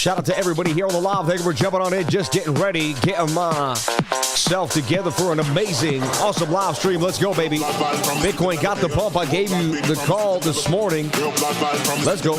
Shout out to everybody here on the live. Thank you for jumping on in, just getting ready, getting myself together for an amazing, awesome live stream. Let's go, baby. Bitcoin got the pump. I gave you the call this morning. Let's go.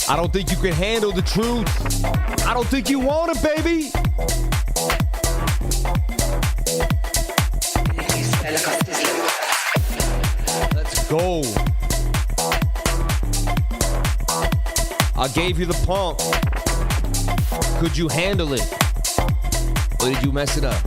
I don't think you can handle the truth. I don't think you want it, baby. Let's go. I gave you the pump. Could you handle it? Or did you mess it up?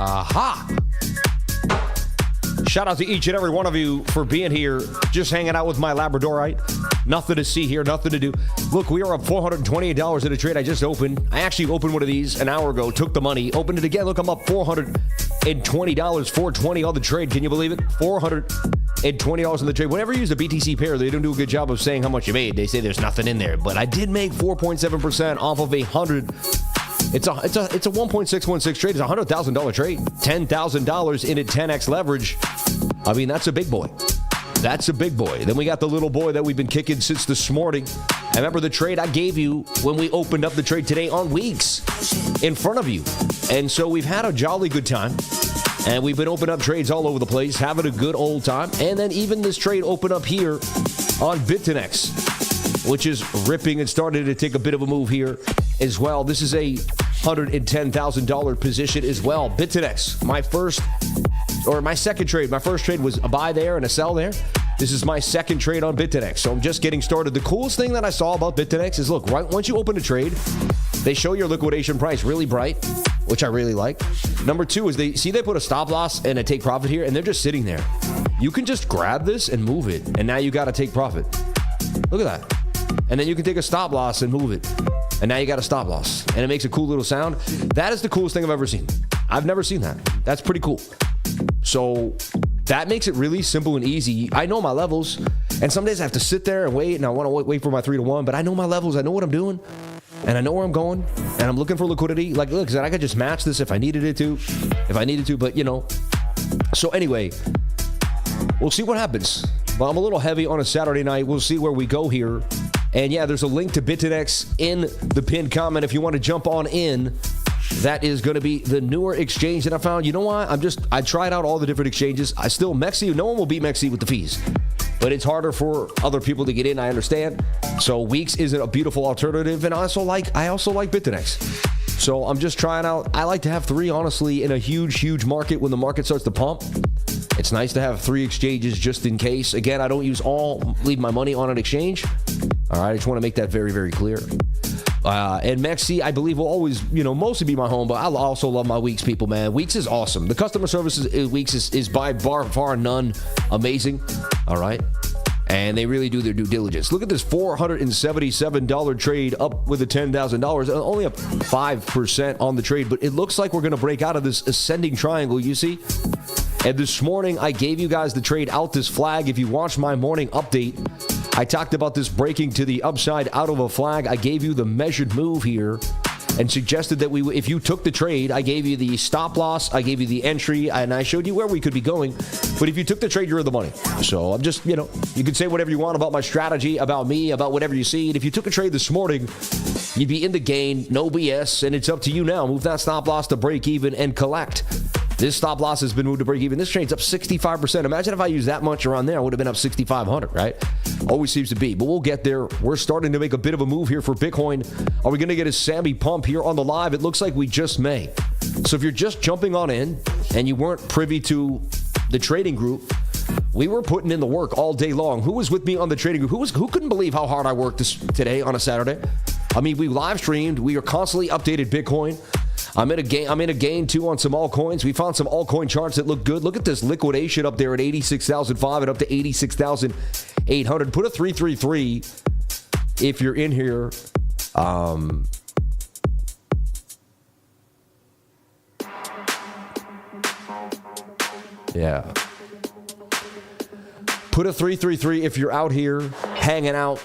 Aha! Shout out to each and every one of you for being here, just hanging out with my Labradorite. Nothing to see here, nothing to do. Look, we are up $428 in a trade I just opened. I actually opened one of these an hour ago, took the money, opened it again. Look, I'm up $420, $420 on the trade. Can you believe it? $420 on the trade. Whenever you use the BTC pair, they don't do a good job of saying how much you made. They say there's nothing in there, but I did make 4.7% off of 100. It's a 1.616 trade. It's a $100,000 trade. $10,000 in it, 10x leverage. I mean, that's a big boy. That's a big boy. Then we got the little boy that we've been kicking since this morning. I remember the trade I gave you when we opened up the trade today on Weeks in front of you. And so we've had a jolly good time. And we've been opening up trades all over the place, having a good old time. And then even this trade opened up here on BitTinex, which is ripping and started to take a bit of a move here as well. This is a $110,000 position as well. BitTinex, my second trade. My first trade was a buy there and a sell there. This is my second trade on BitTinex. So I'm just getting started. The coolest thing that I saw about BitTinex is, look, right once you open a trade, they show your liquidation price really bright, which I really like. Number two is they put a stop loss and a take profit here, and they're just sitting there. You can just grab this and move it, and now you got to take profit. Look at that. And then you can take a stop loss and move it, and now you got a stop loss, and it makes a cool little sound. That is the coolest thing I've ever seen. I've never seen that. That's pretty cool. So that makes it really simple and easy. I know my levels, and some days I have to sit there and wait, and I want to wait for my 3-to-1, but I know my levels. I know what I'm doing, and I know where I'm going, and I'm looking for liquidity. Like, look, I could just match this if I needed it to, but you know. So anyway, we'll see what happens. But I'm a little heavy on a Saturday night. We'll see where we go here. And yeah, there's a link to BitTX in the pinned comment if you want to jump on in. That is going to be the newer exchange that I found. You know what? I tried out all the different exchanges. Mexi, no one will beat Mexi with the fees. But it's harder for other people to get in, I understand. So Weeks isn't a beautiful alternative. And I also like BitTX. So I'm just trying out. I like to have 3, honestly, in a huge market when the market starts to pump. It's nice to have 3 exchanges just in case. Again, I don't leave my money on an exchange. All right, I just want to make that very, very clear. And Mexi, I believe, will always, mostly be my home, but I also love my Weeks people, man. Weeks is awesome. The customer service Weeks is by far none amazing. All right. And they really do their due diligence. Look at this $477 trade up with the $10,000. Only up 5% on the trade, but it looks like we're going to break out of this ascending triangle, you see? And this morning, I gave you guys the trade out this flag. If you watched my morning update, I talked about this breaking to the upside out of a flag. I gave you the measured move here and suggested that if you took the trade, I gave you the stop loss, I gave you the entry, and I showed you where we could be going. But if you took the trade, you're in the money. So I'm just, you can say whatever you want about my strategy, about me, about whatever you see. And if you took a trade this morning, you'd be in the gain, no BS, and it's up to you now. Move that stop loss to break even and collect. This stop loss has been moved to break even. This trade's up 65%. Imagine if I used that much around there, I would have been up 6,500, right? Always seems to be, but we'll get there. We're starting to make a bit of a move here for Bitcoin. Are we going to get a Sammy pump here on the live? It looks like we just may. So if you're just jumping on in and you weren't privy to the trading group, we were putting in the work all day long. Who was with me on the trading group? Who couldn't believe how hard I worked today on a Saturday? I mean, we live streamed. We are constantly updated Bitcoin. I'm in a gain too on some altcoins. We found some altcoin charts that look good. Look at this liquidation up there at 86,005 and up to 86,800. Put a 333 if you're in here. Yeah. Put a 333 if you're out here hanging out.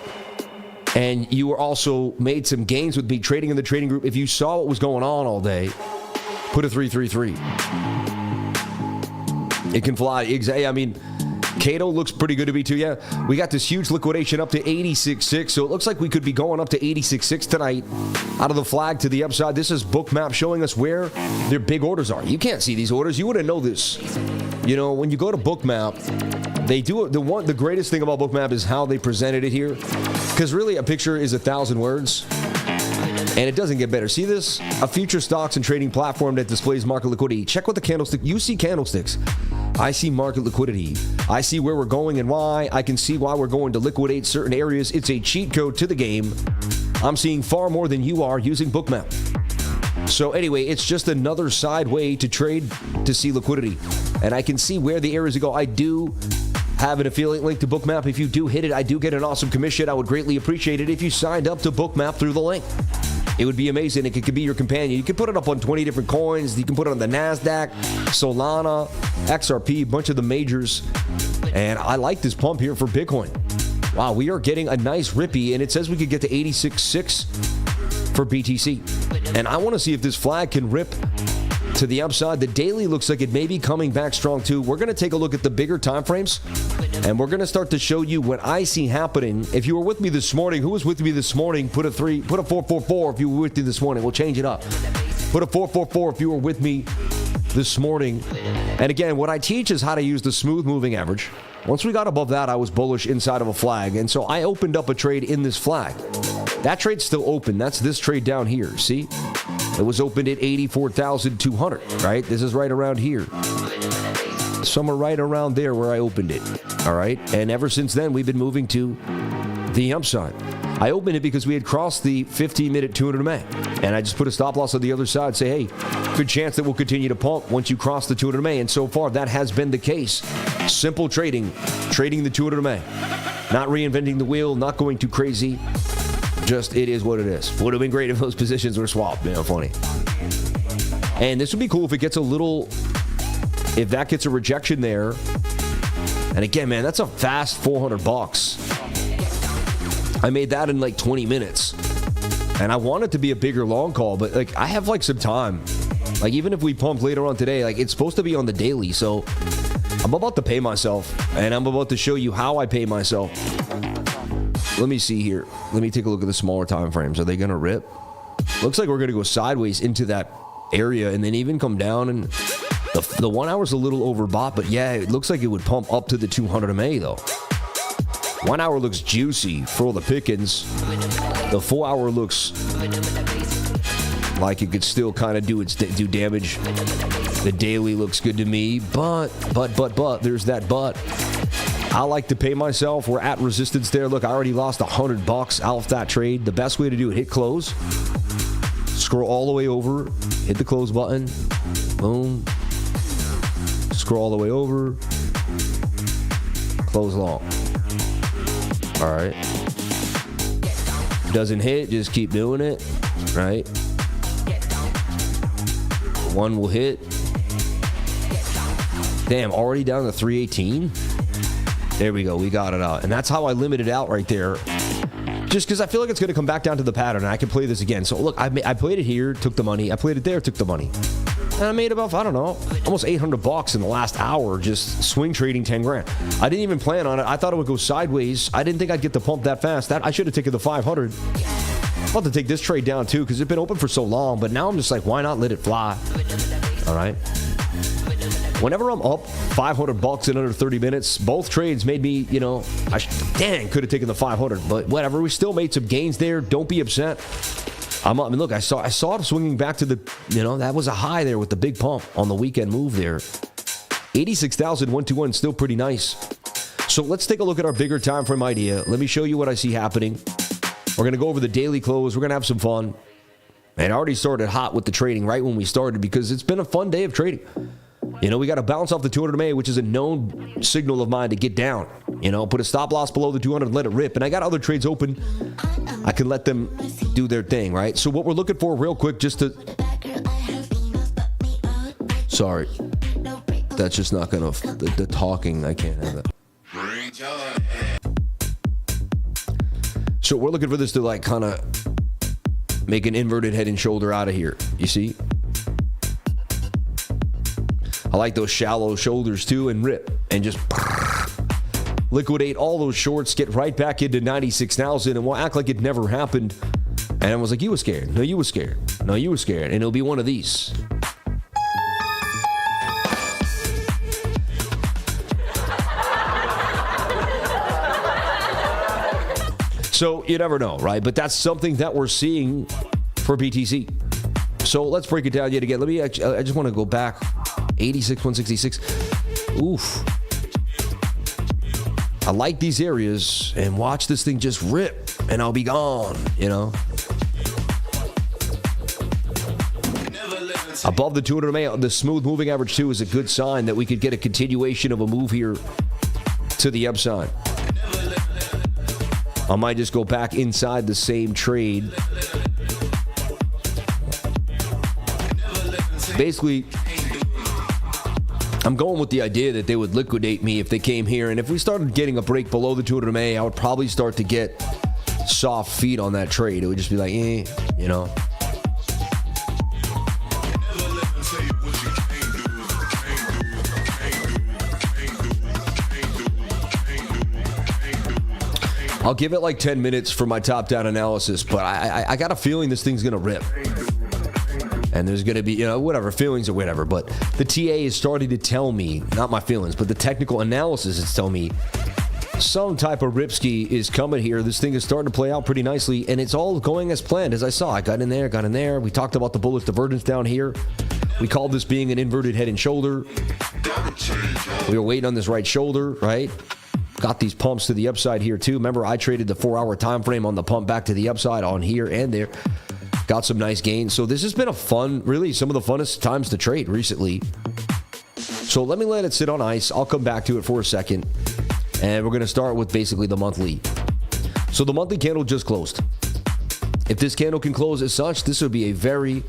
And you were also made some gains with me trading in the trading group. If you saw what was going on all day, put a 333. It can fly. I mean, KAITO looks pretty good to me too. Yeah, we got this huge liquidation up to 86.6. So it looks like we could be going up to 86.6 tonight out of the flag to the upside. This is BOOKMAP showing us where their big orders are. You can't see these orders. You wouldn't know this. When you go to BOOKMAP, they do the greatest thing about BOOKMAP is how they presented it here. Because really, a picture is 1,000 words, and it doesn't get better. See this? A future stocks and trading platform that displays market liquidity. Check what the candlestick. You see candlesticks. I see market liquidity. I see where we're going and why. I can see why we're going to liquidate certain areas. It's a cheat code to the game. I'm seeing far more than you are using BOOKMAP. So anyway, it's just another side way to trade to see liquidity. And I can see where the areas go. I do have an affiliate link to BOOKMAP. If you do hit it, I do get an awesome commission. I would greatly appreciate it if you signed up to BOOKMAP through the link. It would be amazing. It could be your companion. You can put it up on 20 different coins. You can put it on the NASDAQ, Solana, XRP, a bunch of the majors. And I like this pump here for Bitcoin. Wow, we are getting a nice rippy, and it says we could get to 86.6 for BTC. And I want to see if this flag can rip to the upside. The daily looks like it may be coming back strong too. We're going to take a look at the bigger time frames, and we're going to start to show you what I see happening. If you were with me this morning, who was with me this morning? Put a 444 if you were with me this morning. We'll change it up. Put a 444 if you were with me this morning. And again, what I teach is how to use the smooth moving average. Once we got above that, I was bullish inside of a flag, and so I opened up a trade in this flag. That trade's still open. That's this trade down here. See? It was opened at 84,200, right? This is right around here. Somewhere right around there where I opened it, all right? And ever since then, we've been moving to the upside. I opened it because we had crossed the 15-minute 200 MA, and I just put a stop loss on the other side, say, hey, good chance that we'll continue to pump once you cross the 200 MA, and so far that has been the case. Simple trading the 200 MA. Not reinventing the wheel, not going too crazy. Just it is what it is. Would have been great if those positions were swapped. Funny. And this would be cool if it gets a little, if that gets a rejection there. And again, man, that's a fast $400. I made that in like 20 minutes. And I want it to be a bigger long call, but like I have like some time. Like even if we pump later on today, like it's supposed to be on the daily. So I'm about to pay myself, and I'm about to show you how I pay myself. Let me see here. Let me take a look at the smaller time frames. Are they going to rip? Looks like we're going to go sideways into that area and then even come down. And the 1 hour's a little overbought, but yeah, it looks like it would pump up to the 200 MA though. 1 hour looks juicy for all the pickings. The 4 hour looks like it could still kind of do damage. The daily looks good to me, but, there's that but. I like to pay myself. We're at resistance there. Look, I already lost $100 off that trade. The best way to do it, hit close. Scroll all the way over. Hit the close button. Boom. Scroll all the way over. Close long. All right. Doesn't hit, just keep doing it. Right? One will hit. Damn, already down to 318. There we go. We got it out. And that's how I limit it out right there. Just because I feel like it's going to come back down to the pattern, and I can play this again. So, look, I played it here, took the money. I played it there, took the money. And I made about, I don't know, almost $800 in the last hour just swing trading 10 grand. I didn't even plan on it. I thought it would go sideways. I didn't think I'd get the pump that fast. I should have taken the 500. I'm about to take this trade down, too, because it's been open for so long. But now I'm just like, why not let it fly? All right. Whenever I'm up $500 in under 30 minutes, both trades made me, could have taken the 500, but whatever. We still made some gains there. Don't be upset. Look, I saw it swinging back to the, that was a high there with the big pump on the weekend move there. 86,121, still pretty nice. So let's take a look at our bigger time frame idea. Let me show you what I see happening. We're going to go over the daily close. We're going to have some fun. And I already started hot with the trading right when we started because it's been a fun day of trading. We got to bounce off the 200 MA, which is a known signal of mine to get down. Put a stop loss below the 200 and let it rip. And I got other trades open. I can let them do their thing, right? So what we're looking for real quick, just to... Sorry. That's just not going to... The talking, I can't have that. So we're looking for this to like kind of make an inverted head and shoulder out of here. You see? I like those shallow shoulders too, and rip and just liquidate all those shorts, get right back into 96,000, and we'll act like it never happened. And I was like, you were scared. No, you were scared. No, you were scared. And it'll be one of these. So you never know, right? But that's something that we're seeing for BTC. So let's break it down yet again. I just want to go back. 86, 166. Oof. I like these areas, and watch this thing just rip, and I'll be gone, Above the 200 MA, the smooth moving average 2 is a good sign that we could get a continuation of a move here to the upside. I might just go back inside the same trade. Basically, I'm going with the idea that they would liquidate me if they came here. And if we started getting a break below the 200 MA, I would probably start to get soft feet on that trade. It would just be like, I'll give it like 10 minutes for my top-down analysis, but I got a feeling this thing's going to rip. And there's going to be, whatever, feelings or whatever. But the TA is starting to tell me, not my feelings, but the technical analysis is telling me some type of ripski is coming here. This thing is starting to play out pretty nicely, and it's all going as planned, as I saw. I got in there. We talked about the bullish divergence down here. We called this being an inverted head and shoulder. We were waiting on this right shoulder, right? got these pumps to the upside here too. Remember, I traded the 4-hour time frame on the pump back to the upside on here and there. Got some nice gains. So this has been a fun, really some of the funnest times to trade recently. So let me let it sit on ice. I'll come back to it for a second. And we're going to start with basically the monthly. So the monthly candle just closed. If this candle can close as such, this would be a very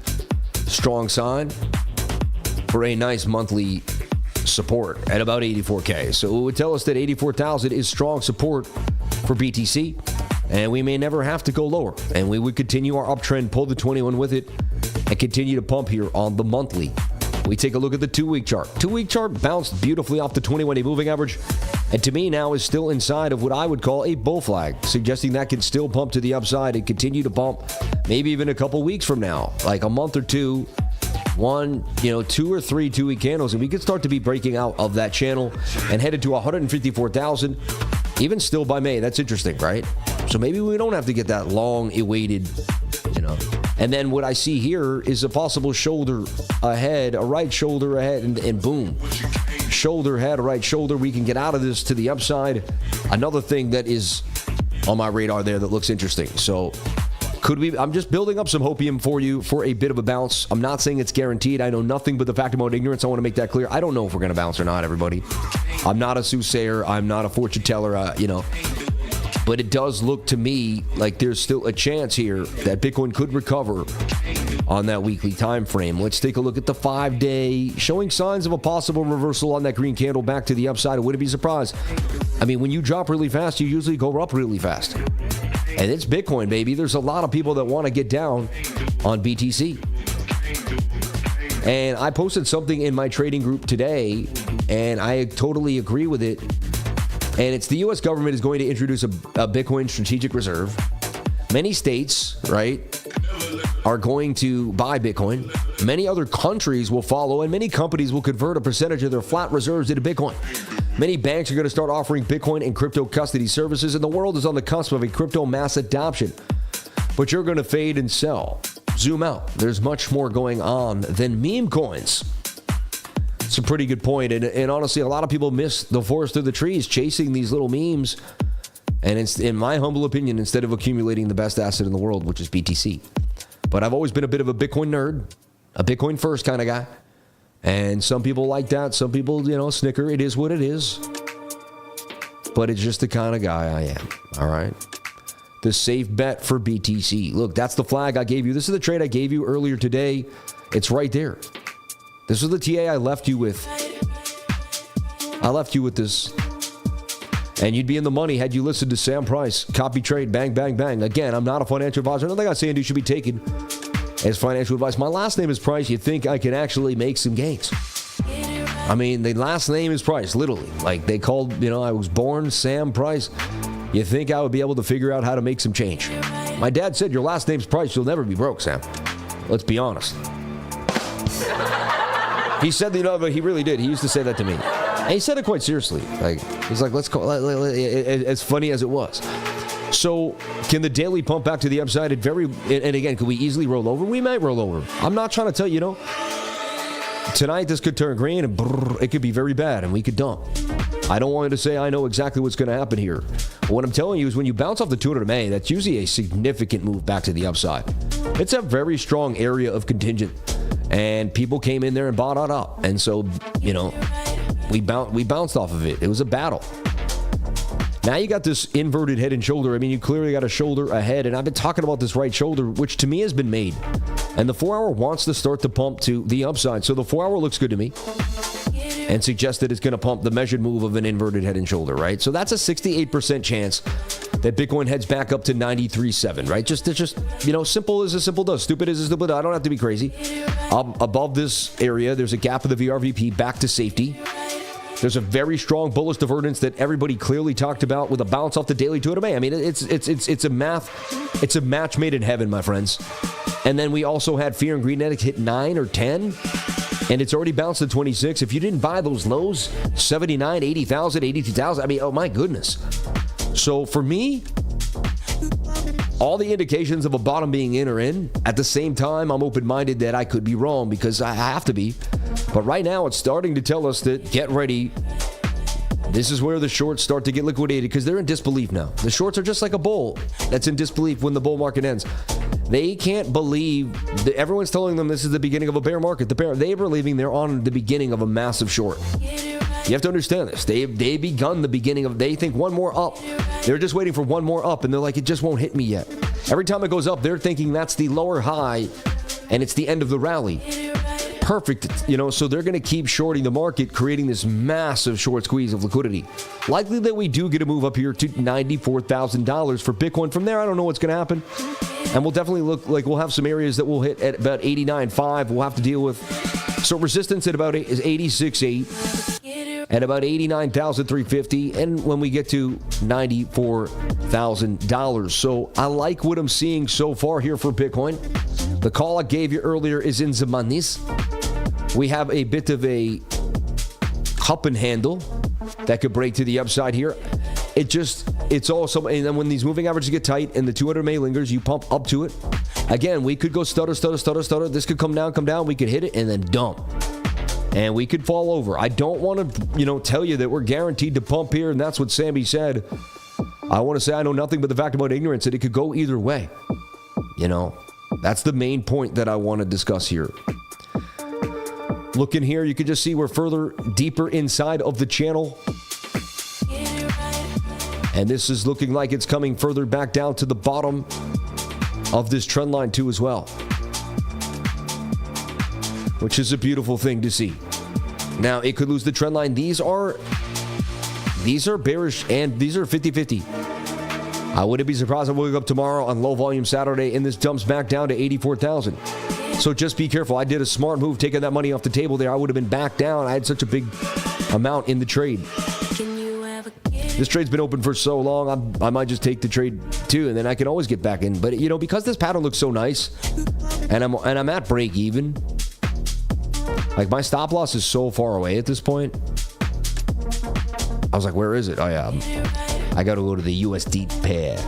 strong sign for a nice monthly support at about 84K. So it would tell us that 84,000 is strong support for BTC. And we may never have to go lower. And we would continue our uptrend, pull the 21 with it, and continue to pump here on the monthly. We take a look at the 2-week chart. 2-week chart bounced beautifully off the 21-day moving average. And to me now is still inside of what I would call a bull flag, suggesting that can still pump to the upside and continue to pump maybe even a couple weeks from now, like a month or two, 2 or 3 2-week candles, and we could start to be breaking out of that channel and headed to 154,000, even still by May. That's interesting, right? So maybe we don't have to get that long awaited, And then what I see here is a possible shoulder ahead, a right shoulder ahead, and boom. Shoulder head, right shoulder. We can get out of this to the upside. Another thing that is on my radar there that looks interesting. So could we? I'm just building up some hopium for you for a bit of a bounce. I'm not saying it's guaranteed. I know nothing but the fact of my own ignorance. I want to make that clear. I don't know if we're going to bounce or not, everybody. I'm not a soothsayer. I'm not a fortune teller, But it does look to me like there's still a chance here that Bitcoin could recover on that weekly time frame. Let's take a look at the 5-day, showing signs of a possible reversal on that green candle back to the upside. I wouldn't be surprised. I mean, when you drop really fast, you usually go up really fast. And it's Bitcoin, baby. There's a lot of people that want to get down on BTC. And I posted something in my trading group today, and I totally agree with it. And it's the U.S. government is going to introduce a Bitcoin strategic reserve. Many states, right, are going to buy Bitcoin. Many other countries will follow, and many companies will convert a percentage of their flat reserves into Bitcoin. Many banks are going to start offering Bitcoin and crypto custody services, and the world is on the cusp of a crypto mass adoption. But you're going to fade and sell. Zoom out. There's much more going on than meme coins. It's a pretty good point. And honestly, a lot of people miss the forest through the trees chasing these little memes. And it's, in my humble opinion, instead of accumulating the best asset in the world, which is BTC. But I've always been a bit of a Bitcoin nerd, a Bitcoin first kind of guy. And some people like that. Some people, snicker. It is what it is. But it's just the kind of guy I am. All right. The safe bet for BTC. Look, that's the flag I gave you. This is the trade I gave you earlier today. It's right there. This was the TA I left you with. I left you with this. And you'd be in the money had you listened to Sam Price. Copy trade, bang, bang, bang. Again, I'm not a financial advisor. Nothing I'm saying should be taken as financial advice. My last name is Price. You think I can actually make some gains? I mean, the last name is Price, literally. Like they called, I was born Sam Price. You think I would be able to figure out how to make some change? My dad said, your last name's Price. You'll never be broke, Sam. Let's be honest. He said, but he really did. He used to say that to me. And he said it quite seriously. He's like, let's call it, as funny as it was. So can the daily pump back to the upside? And again, could we easily roll over? We might roll over. I'm not trying to tell you, tonight this could turn green and it could be very bad and we could dump. I don't want to say I know exactly what's going to happen here. But what I'm telling you is when you bounce off the 200 MA, that's usually a significant move back to the upside. It's a very strong area of contingent. And people came in there and bought it up. And so, we bounced off of it. It was a battle. Now you got this inverted head and shoulder. I mean, you clearly got a shoulder ahead. And I've been talking about this right shoulder, which to me has been made. And the 4-hour wants to start to pump to the upside. So the 4-hour looks good to me. And suggests that it's going to pump the measured move of an inverted head and shoulder, right? So that's a 68% chance that Bitcoin heads back up to 93.7, right? Just simple as a simple does. Stupid as a stupid does. I don't have to be crazy. Above this area, there's a gap of the VRVP back to safety. There's a very strong bullish divergence that everybody clearly talked about with a bounce off the daily 200 MA. I mean, it's a match made in heaven, my friends. And then we also had Fear and Greenetics hit 9 or 10. And it's already bounced to 26. If you didn't buy those lows, 79, 80,000, 82,000. I mean, oh my goodness. So for me, all the indications of a bottom being in are in. At the same time, I'm open-minded that I could be wrong because I have to be. But right now, it's starting to tell us that get ready. This is where the shorts start to get liquidated because they're in disbelief now. The shorts are just like a bull that's in disbelief when the bull market ends. They can't believe that everyone's telling them this is the beginning of a bear market. They're believing they're on the beginning of a massive short. You have to understand this. They've begun the beginning of, they think one more up. They're just waiting for one more up, and they're like, it just won't hit me yet. Every time it goes up, they're thinking that's the lower high, and it's the end of the rally. Perfect, so they're going to keep shorting the market, creating this massive short squeeze of liquidity. Likely that we do get a move up here to $94,000 for Bitcoin. From there, I don't know what's going to happen. And we'll definitely look like we'll have some areas that we'll hit at about 89.5 we'll have to deal with. So resistance at about is 86.8 at about 89,350, and when we get to $94,000. So I like what I'm seeing so far here for Bitcoin. The call I gave you earlier is in the monies. We have a bit of a cup and handle that could break to the upside here. It's also, and then when these moving averages get tight and the 200 MA lingers, you pump up to it. Again, we could go stutter. This could come down. We could hit it and then dump. And we could fall over. I don't want to, tell you that we're guaranteed to pump here, and that's what Sammy said. I want to say I know nothing but the fact about ignorance, that it could go either way. That's the main point that I want to discuss here. Look in here, you can just see we're further deeper inside of the channel. And this is looking like it's coming further back down to the bottom of this trend line too as well. Which is a beautiful thing to see. Now, it could lose the trend line. These are bearish, and these are 50-50. I wouldn't be surprised if we wake up tomorrow on low volume Saturday and this dumps back down to 84,000. So just be careful. I did a smart move taking that money off the table there. I would have been back down. I had such a big amount in the trade. This trade's been open for so long, I might just take the trade too, and then I can always get back in. But because this pattern looks so nice, and I'm at break even. Like, my stop loss is so far away at this point. I was like, where is it? Oh yeah, I got to go to the USD pair.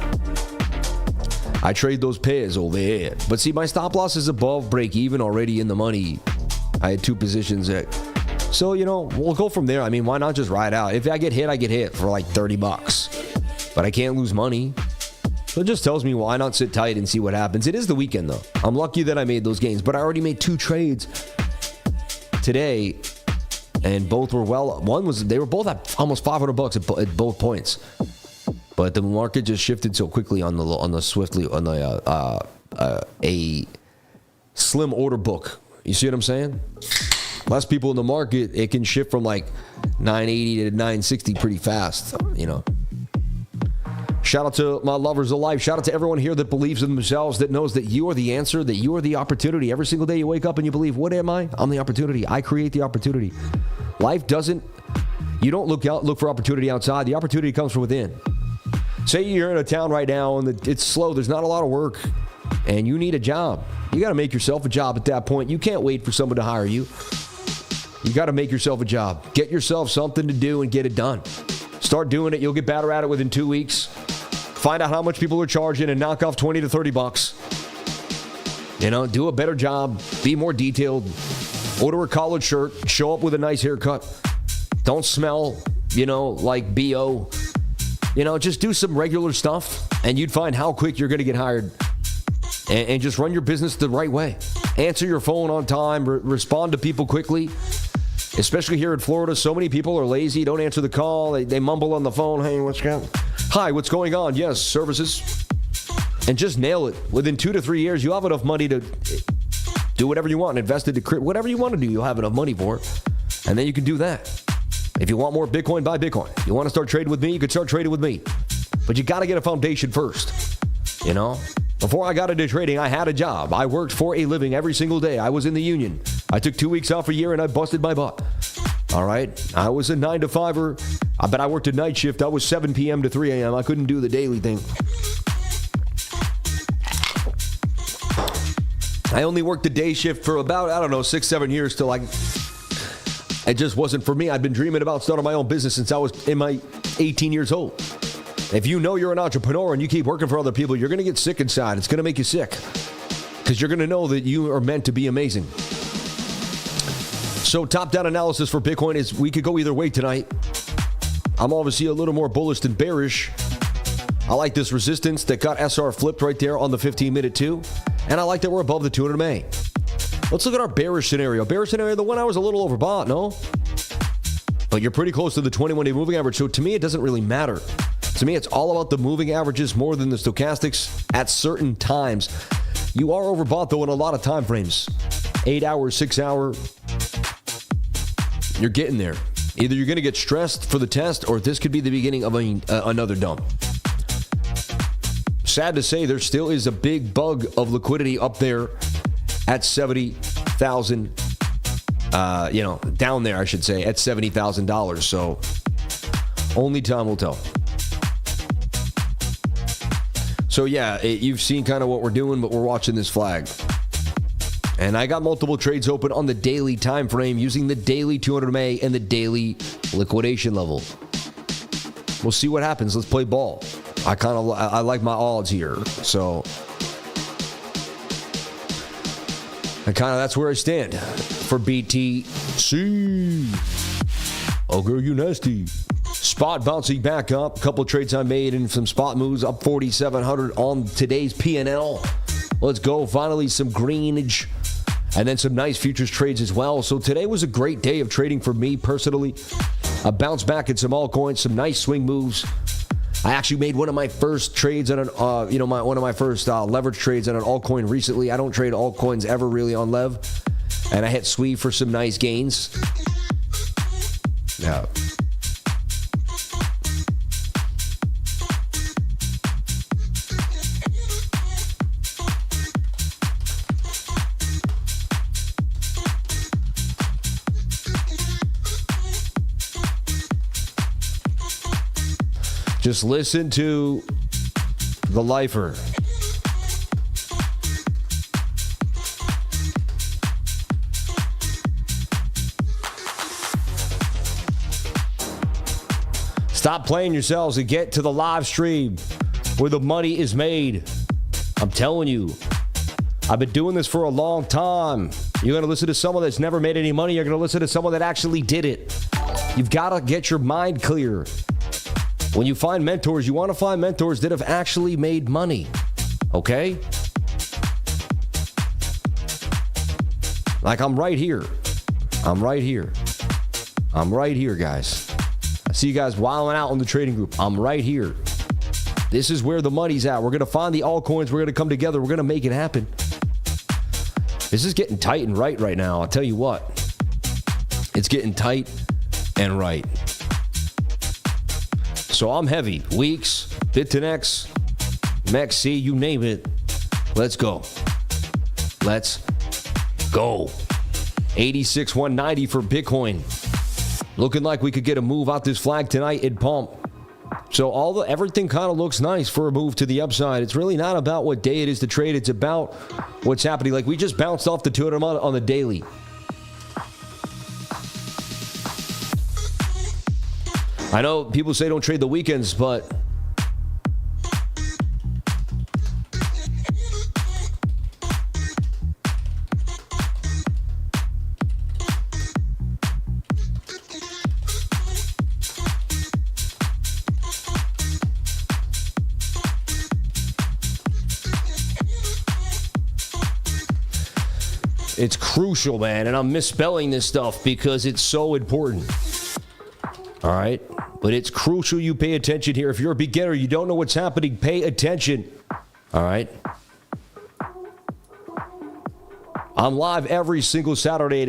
I trade those pairs over there. But see, my stop loss is above break even, already in the money. I had two positions that. So, we'll go from there. I mean, why not just ride out? If I get hit for like $30. But I can't lose money. So it just tells me why not sit tight and see what happens. It is the weekend, though. I'm lucky that I made those gains. But I already made two trades today. And both were they were both at almost $500 at both points. But the market just shifted so quickly on a slim order book. You see what I'm saying? Less people in the market, it can shift from like 980 to 960 pretty fast, Shout out to my lovers of life. Shout out to everyone here that believes in themselves, that knows that you are the answer, that you are the opportunity. Every single day you wake up and you believe, what am I? I'm the opportunity. I create the opportunity. Life doesn't, you don't look for opportunity outside. The opportunity comes from within. Say you're in a town right now and it's slow. There's not a lot of work and you need a job. You got to make yourself a job at that point. You can't wait for someone to hire you. You got to make yourself a job. Get yourself something to do and get it done. Start doing it. You'll get better at it within 2 weeks. Find out how much people are charging and knock off $20 to $30. Do a better job. Be more detailed. Order a collared shirt. Show up with a nice haircut. Don't smell, like BO. Just do some regular stuff and you'd find how quick you're going to get hired. And just run your business the right way. Answer your phone on time. Respond to people quickly. Especially here in Florida, so many people are lazy, don't answer the call, they mumble on the phone, hey, what's going on? Hi, what's going on? Yes, services. And just nail it. Within 2 to 3 years, you'll have enough money to do whatever you want, invest into whatever you want to do, you'll have enough money for it. And then you can do that. If you want more Bitcoin, buy Bitcoin. You want to start trading with me, you can start trading with me. But you got to get a foundation first. Before I got into trading, I had a job. I worked for a living every single day. I was in the union. I took 2 weeks off a year and I busted my butt. All right. I was a 9 to 5-er, but I worked a night shift. I was 7 p.m. to 3 a.m. I couldn't do the daily thing. I only worked the day shift for about, 6-7 years till it just wasn't for me. I'd been dreaming about starting my own business since I was in my 18 years old. If you know you're an entrepreneur and you keep working for other people, you're going to get sick inside. It's going to make you sick because you're going to know that you are meant to be amazing. So top-down analysis for Bitcoin is we could go either way tonight. I'm obviously a little more bullish than bearish. I like this resistance that got SR flipped right there on the 15-minute too. And I like that we're above the 200 MA. Let's look at our bearish scenario. Bearish scenario, the 1 hour is a little overbought, no? But you're pretty close to the 21-day moving average. So to me, it doesn't really matter. To me, it's all about the moving averages more than the stochastics at certain times. You are overbought, though, in a lot of time frames. 8 hour, 6 hour. You're getting there. Either you're going to get stressed for the test, or this could be the beginning of another dump. Sad to say, there still is a big bug of liquidity up there at 70,000, down there, I should say, at $70,000. So only time will tell. So yeah, you've seen kind of what we're doing, but we're watching this flag. And I got multiple trades open on the daily time frame using the daily 200 MA and the daily liquidation level. We'll see what happens. Let's play ball. I like my odds here. So that's where I stand for BTC. Oh, girl, you nasty. Spot bouncing back up. A couple trades I made and some spot moves up 4,700 on today's P&L. Let's go. Finally, some greenage. And then some nice futures trades as well. So today was a great day of trading for me personally. I bounced back in some altcoins, some nice swing moves. I actually made one of my first trades on an, one of my first leverage trades on an altcoin recently. I don't trade altcoins ever really on Lev. And I hit Sweeve for some nice gains. Yeah. Just listen to the lifer. Stop playing yourselves and get to the live stream where the money is made. I'm telling you, I've been doing this for a long time. You're going to listen to someone that's never made any money. You're going to listen to someone that actually did it. You've got to get your mind clear. When you find mentors, you want to find mentors that have actually made money. Okay? Like I'm right here. I'm right here, guys. I see you guys wilding out on the trading group. I'm right here. This is where the money's at. We're going to find the altcoins. We're going to come together. We're going to make it happen. This is getting tight and right now. I'll tell you what. It's getting tight and right. So I'm heavy. Weeks, BitTinex, MEXC, you name it. Let's go. Let's go. 86,190 for Bitcoin. Looking like we could get a move out this flag tonight in pump. So everything kind of looks nice for a move to the upside. It's really not about what day it is to trade. It's about what's happening. Like we just bounced off the 200 on the daily. I know people say don't trade the weekends, but it's crucial, man. And I'm misspelling this stuff because it's so important. All right? But it's crucial you pay attention here. If you're a beginner, you don't know what's happening, pay attention. All right? I'm live every single Saturday at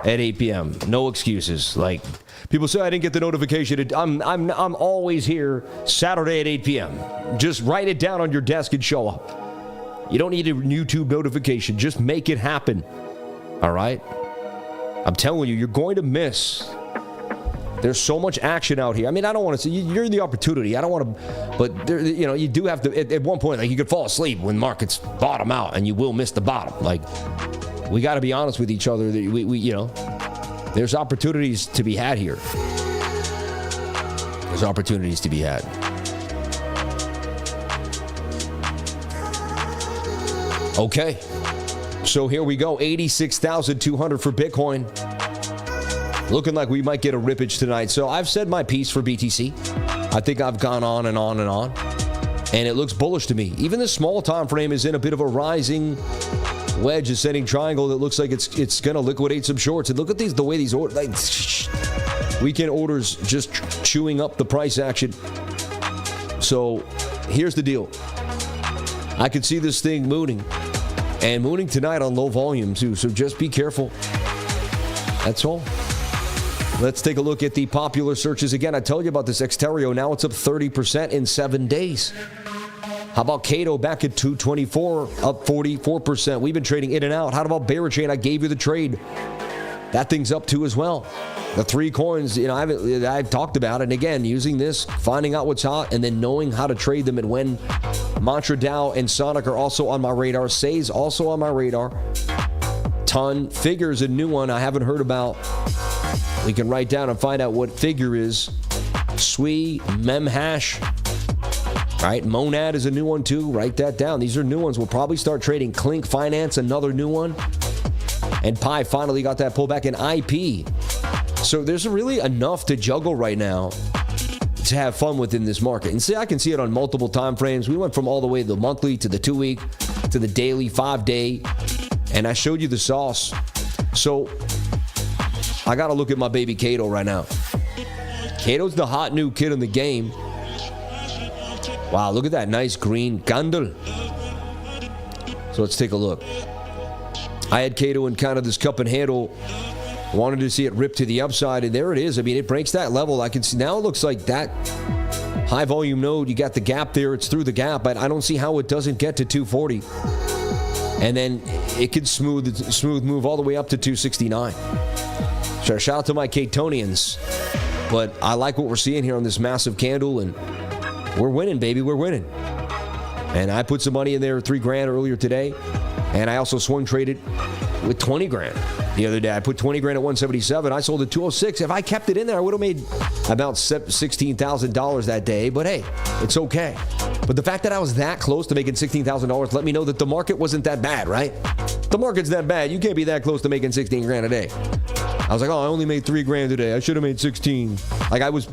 8 p.m. No excuses. Like, people say I didn't get the notification. I'm always here Saturday at 8 p.m. Just write it down on your desk and show up. You don't need a YouTube notification. Just make it happen. All right? I'm telling you, you're going to miss. There's so much action out here. I mean, I don't want to say you're in the opportunity. I don't want to, but there, you do have to. At one point, like you could fall asleep when markets bottom out, and you will miss the bottom. Like we got to be honest with each other. That we there's opportunities to be had here. There's opportunities to be had. Okay, so here we go. 86,200 for Bitcoin. looking like we might get a rippage tonight. So I've said my piece for BTC. I think I've gone on and on and on. And it looks bullish to me. Even the small time frame is in a bit of a rising wedge ascending triangle that looks like it's going to liquidate some shorts. And look at the way these orders, weekend orders just chewing up the price action. So here's the deal. I could see this thing mooning. And mooning tonight on low volume too. So just be careful. That's all. Let's take a look at the popular searches again. I told you about this Xterio. Now it's up 30% in 7 days. How about KAITO back at 224, up 44%. We've been trading in and out. How about BERA chain? I gave you the trade. That thing's up too as well. The 3 coins, I've talked about it. And again, using this, finding out what's hot, and then knowing how to trade them and when. Mantra DAO and Sonic are also on my radar. Say's also on my radar. Ton. Figure's a new one I haven't heard about. We can write down and find out what Figure is. Sui, Memhash. Right, Monad is a new one too. Write that down. These are new ones. We'll probably start trading. Clink Finance, another new one. And Pi finally got that pullback in IP. So there's really enough to juggle right now to have fun within this market. And see, I can see it on multiple time frames. We went from all the way to the monthly to the 2-week to the daily 5-day. And I showed you the sauce. So I got to look at my baby KAITO right now. KAITO's the hot new kid in the game. Wow, look at that nice green candle. So let's take a look. I had KAITO in kind of this cup and handle. Wanted to see it rip to the upside, and there it is. I mean, it breaks that level. I can see now it looks like that high volume node. You got the gap there. It's through the gap, but I don't see how it doesn't get to 240. And then it could smooth move all the way up to 269. So shout out to my KAITonians. But I like what we're seeing here on this massive candle, and we're winning, baby. We're winning. And I put some money in there, $3,000 earlier today. And I also swing traded with $20,000 the other day. I put $20,000 at 177. I sold at 206. If I kept it in there, I would have made about $16,000 that day. But hey, it's okay. But the fact that I was that close to making $16,000 let me know that the market wasn't that bad, right? The market's that bad. You can't be that close to making $16,000 a day. I was like, oh, I only made $3,000 today. I should have made 16. Like I was.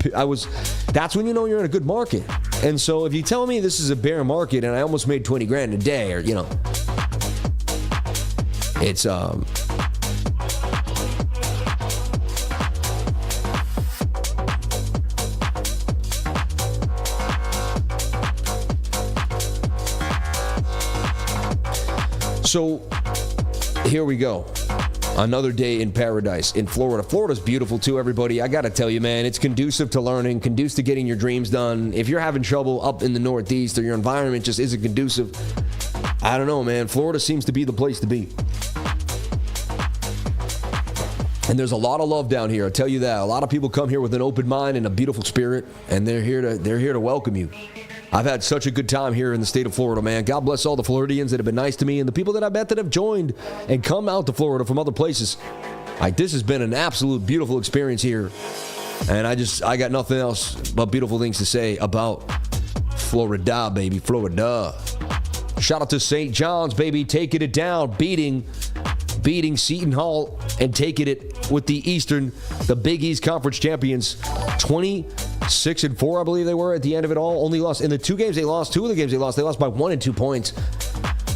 That's when you know you're in a good market. And so if you tell me this is a bear market and I almost made $20,000 a day, or it's so here we go. Another day in paradise in Florida. Florida's beautiful too, everybody. I got to tell you, man, it's conducive to learning, conducive to getting your dreams done. If you're having trouble up in the Northeast or your environment just isn't conducive, I don't know, man. Florida seems to be the place to be. And there's a lot of love down here, I'll tell you that. A lot of people come here with an open mind and a beautiful spirit, and they're here to welcome you. I've had such a good time here in the state of Florida, man. God bless all the Floridians that have been nice to me and the people that I met that have joined and come out to Florida from other places. This has been an absolute beautiful experience here. And I got nothing else but beautiful things to say about Florida, baby. Florida. Shout out to St. John's, baby. Taking it down, beating Seton Hall and taking it with the Big East Conference champions. 26-4, I believe they were at the end of it all. Only lost in the 2 games they lost. 2 of the games they lost by 1 and 2 points.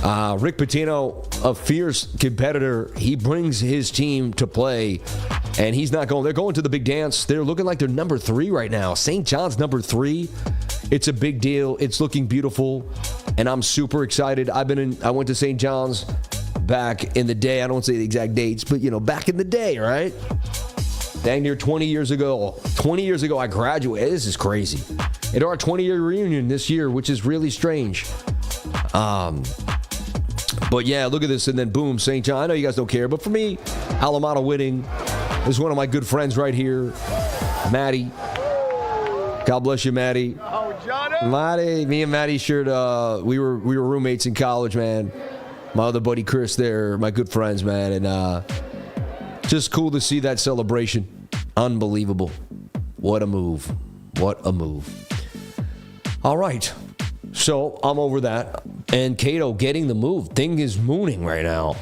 Rick Pitino, a fierce competitor, he brings his team to play, and he's not going. They're going to the big dance. They're looking like they're number 3 right now. St. John's number 3. It's a big deal. It's looking beautiful, and I'm super excited. I went to St. John's back in the day. I don't say the exact dates, but back in the day, right? Dang near 20 years ago. 20 years ago, I graduated. This is crazy. It's our 20-year reunion this year, which is really strange. But yeah, look at this, and then boom, St. John. I know you guys don't care, but for me, Alameda winning. This is one of my good friends right here, Maddie. God bless you, Maddie. Oh, Johnny. Maddie, me and Maddie shared. We were roommates in college, man. My other buddy Chris there, my good friends, man, and just cool to see that celebration. Unbelievable. What a move. What a move. All right. So I'm over that. And KAITO getting the move. Thing is mooning right now.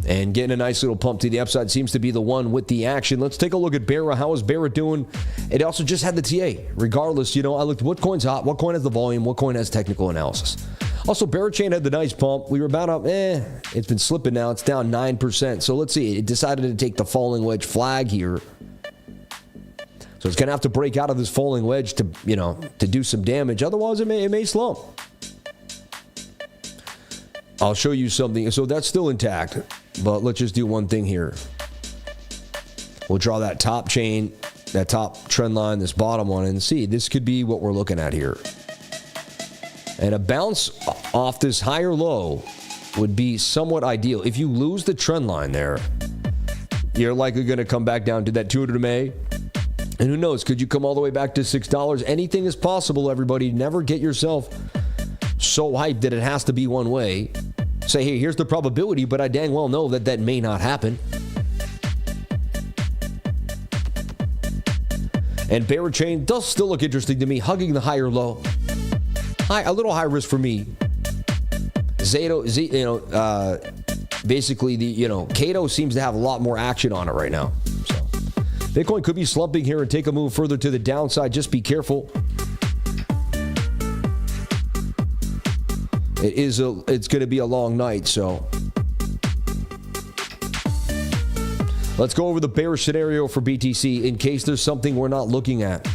And getting a nice little pump to the upside seems to be the one with the action. Let's take a look at BERA. How is BERA doing? It also just had the TA. Regardless, I looked what coin's hot, what coin has the volume, what coin has technical analysis. Also, BERA chain had the nice pump. We were about up. It's been slipping now. It's down 9%. So let's see. It decided to take the falling wedge flag here. So it's going to have to break out of this falling wedge to do some damage. Otherwise, it may slump. I'll show you something. So that's still intact. But let's just do one thing here. We'll draw that top chain, that top trend line, this bottom one, and see. This could be what we're looking at here. And a bounce off this higher low would be somewhat ideal. If you lose the trend line there, you're likely going to come back down to that 200 MA. And who knows, could you come all the way back to $6? Anything is possible, everybody. Never get yourself so hyped that it has to be one way. Say, hey, here's the probability, but I dang well know that may not happen. And BERA chain does still look interesting to me, hugging the higher low. A little high risk for me. Basically KAITO seems to have a lot more action on it right now. So Bitcoin could be slumping here and take a move further to the downside. Just be careful. It's going to be a long night, so let's go over the bearish scenario for BTC in case there's something we're not looking at.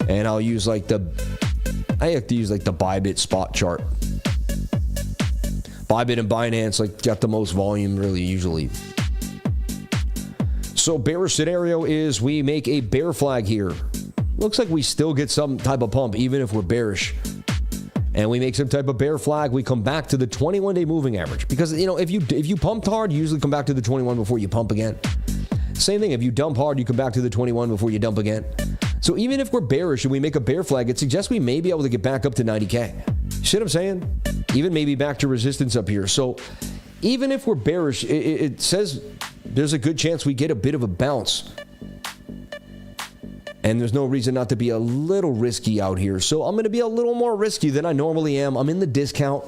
And I'll use I have to use the Bybit spot chart. Bybit and Binance got the most volume really usually. So bearish scenario is we make a bear flag here. Looks like we still get some type of pump even if we're bearish. And we make some type of bear flag, we come back to the 21-day moving average. Because, if you pumped hard, you usually come back to the 21 before you pump again. Same thing, if you dump hard, you come back to the 21 before you dump again. So even if we're bearish and we make a bear flag, it suggests we may be able to get back up to 90K. See what I'm saying? Even maybe back to resistance up here. So even if we're bearish, it says there's a good chance we get a bit of a bounce. And there's no reason not to be a little risky out here. So I'm going to be a little more risky than I normally am. I'm in the discount,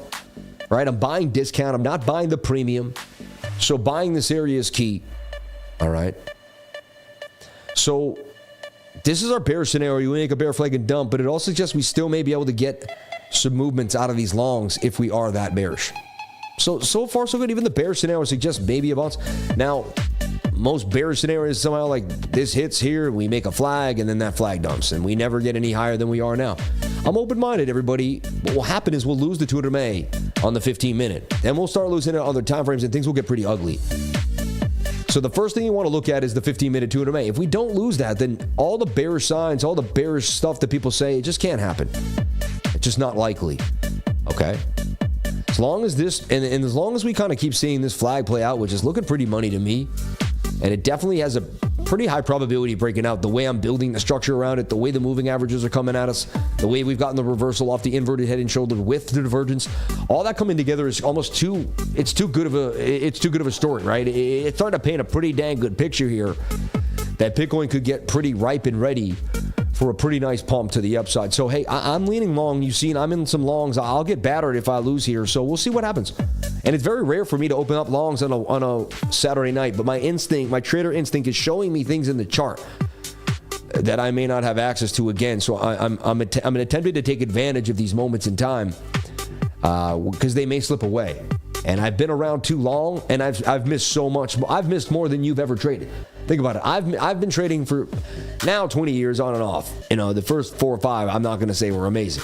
right? I'm buying discount. I'm not buying the premium. So buying this area is key. All right. So this is our bear scenario. We make a bear flag and dump, but it also suggests we still may be able to get some movements out of these longs if we are that bearish. So far, so good. Even the bear scenario suggests maybe a bounce. Now, most bearish scenarios somehow like this hits here, we make a flag, and then that flag dumps, and we never get any higher than we are now. I'm open-minded, everybody. What will happen is we'll lose the 200 MA on the 15-minute, and we'll start losing it on other time frames, and things will get pretty ugly. So the first thing you want to look at is the 15-minute 200 MA. If we don't lose that, then all the bearish signs, all the bearish stuff that people say, it just can't happen. It's just not likely. Okay? As long as this, and as long as we kind of keep seeing this flag play out, which is looking pretty money to me, and it definitely has a pretty high probability of breaking out. The way I'm building the structure around it, the way the moving averages are coming at us, the way we've gotten the reversal off the inverted head and shoulder with the divergence, all that coming together is almost too good of a story, right? It's starting to paint a pretty dang good picture here that Bitcoin could get pretty ripe and ready for a pretty nice pump to the upside. So, hey, I'm leaning long. You've seen I'm in some longs. I'll get battered if I lose here. So we'll see what happens. And it's very rare for me to open up longs on a Saturday night. But my trader instinct is showing me things in the chart that I may not have access to again. So I'm attempting to take advantage of these moments in time because they may slip away. And I've been around too long, and I've missed so much. I've missed more than you've ever traded. Think about it. I've been trading for now 20 years on and off. The first 4 or 5, I'm not going to say were amazing.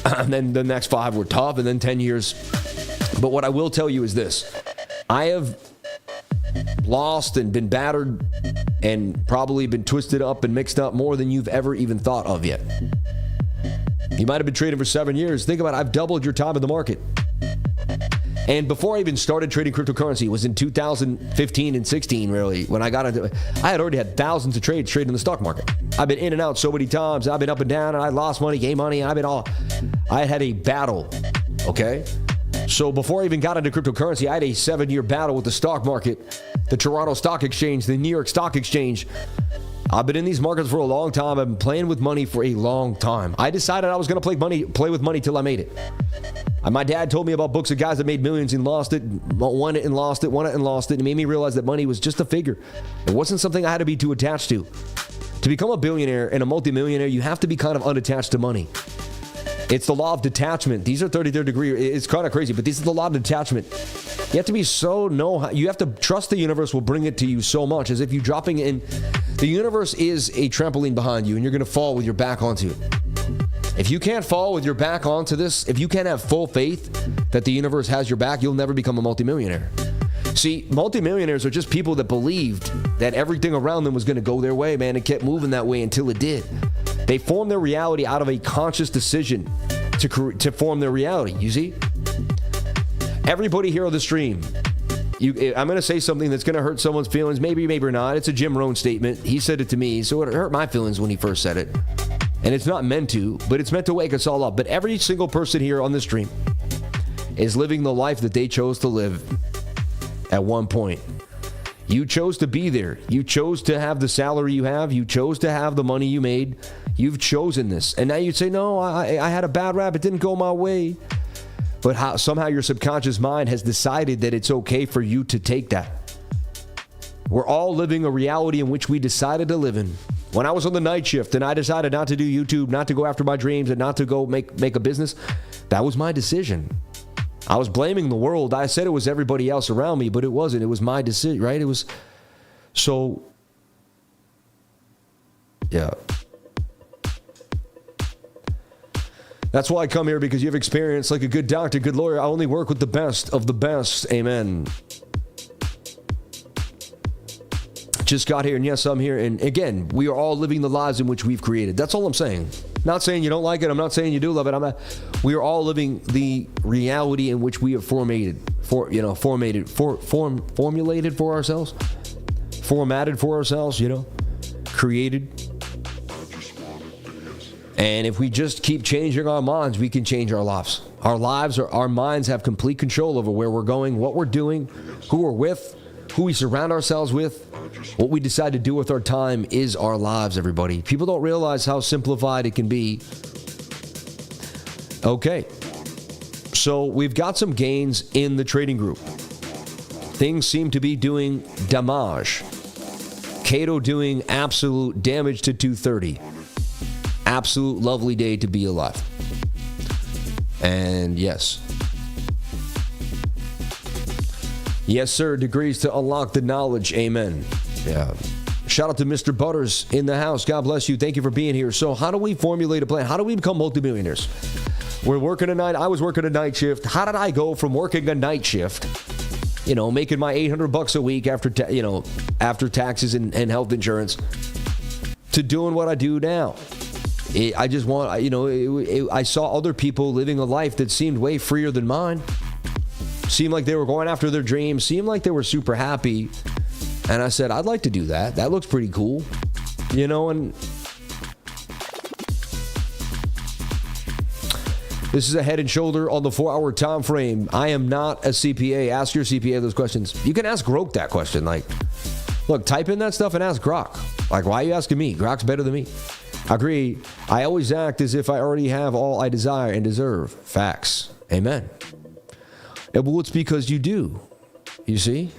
And then the next 5 were tough, and then 10 years. But what I will tell you is this. I have lost and been battered and probably been twisted up and mixed up more than you've ever even thought of yet. You might have been trading for 7 years. Think about it. I've doubled your time in the market. And before I even started trading cryptocurrency, it was in 2015 and 16, really, when I got into it. I had already had thousands of trades trading in the stock market. I've been in and out so many times. I've been up and down, and I lost money, gained money. I had a battle, okay? So before I even got into cryptocurrency, I had a 7-year battle with the stock market, the Toronto Stock Exchange, the New York Stock Exchange. I've been in these markets for a long time. I've been playing with money for a long time. I decided I was going to play with money till I made it. My dad told me about books of guys that made millions and lost it, won it and lost it, won it and lost it. And it made me realize that money was just a figure. It wasn't something I had to be too attached to. To become a billionaire and a multimillionaire, you have to be kind of unattached to money. It's the law of detachment. These are 33rd degree. It's kind of crazy, but this is the law of detachment. You have to be you have to trust the universe will bring it to you so much, as if you're dropping in. The universe is a trampoline behind you, and you're going to fall with your back onto it. If you can't fall with your back onto this, if you can't have full faith that the universe has your back, you'll never become a multimillionaire. See, multimillionaires are just people that believed that everything around them was going to go their way, man, and kept moving that way until it did. They formed their reality out of a conscious decision to form their reality, you see? Everybody here on the stream, I'm going to say something that's going to hurt someone's feelings, maybe not. It's a Jim Rohn statement. He said it to me, so it hurt my feelings when he first said it. And it's not meant to, but it's meant to wake us all up. But every single person here on the stream is living the life that they chose to live at one point. You chose to be there. You chose to have the salary you have. You chose to have the money you made. You've chosen this. And now you'd say, no, I had a bad rap. It didn't go my way. But somehow your subconscious mind has decided that it's okay for you to take that. We're all living a reality in which we decided to live in. When I was on the night shift and I decided not to do YouTube, not to go after my dreams, and not to go make a business, that was my decision. I was blaming the world. I said it was everybody else around me, but it wasn't. It was my decision, right? It was so, yeah. That's why I come here, because you have experience like a good doctor, good lawyer. I only work with the best of the best. Amen. Just got here, and yes, I'm here. And again, we are all living the lives in which we've created. That's all I'm saying. Not saying you don't like it. I'm not saying you do love it. We are all living the reality in which we have formulated for ourselves, formatted for ourselves, created. And if we just keep changing our minds, we can change our lives. Our minds have complete control over where we're going, what we're doing, who we're with, who we surround ourselves with. What we decide to do with our time is our lives, everybody. People don't realize how simplified it can be. Okay. So we've got some gains in the trading group. Things seem to be doing damage. KAITO doing absolute damage to 230. Absolute lovely day to be alive. And yes. Yes, sir. Degrees to unlock the knowledge. Amen. Yeah. Shout out to Mr. Butters in the house. God bless you. Thank you for being here. So how do we formulate a plan? How do we become multimillionaires? We're working a night. I was working a night shift. How did I go from working a night shift, making my $800 a week after taxes and health insurance, to doing what I do now? I just want, I saw other people living a life that seemed way freer than mine. Seemed like they were going after their dreams. Seemed like they were super happy. And I said, I'd like to do that. That looks pretty cool. And this is a head and shoulder on the 4-hour time frame. I am not a CPA. Ask your CPA those questions. You can ask Grok that question. Look, type in that stuff and ask Grok. Why are you asking me? Grok's better than me. Agree. I always act as if I already have all I desire and deserve. Facts. Amen. Well, it's because you do. You see?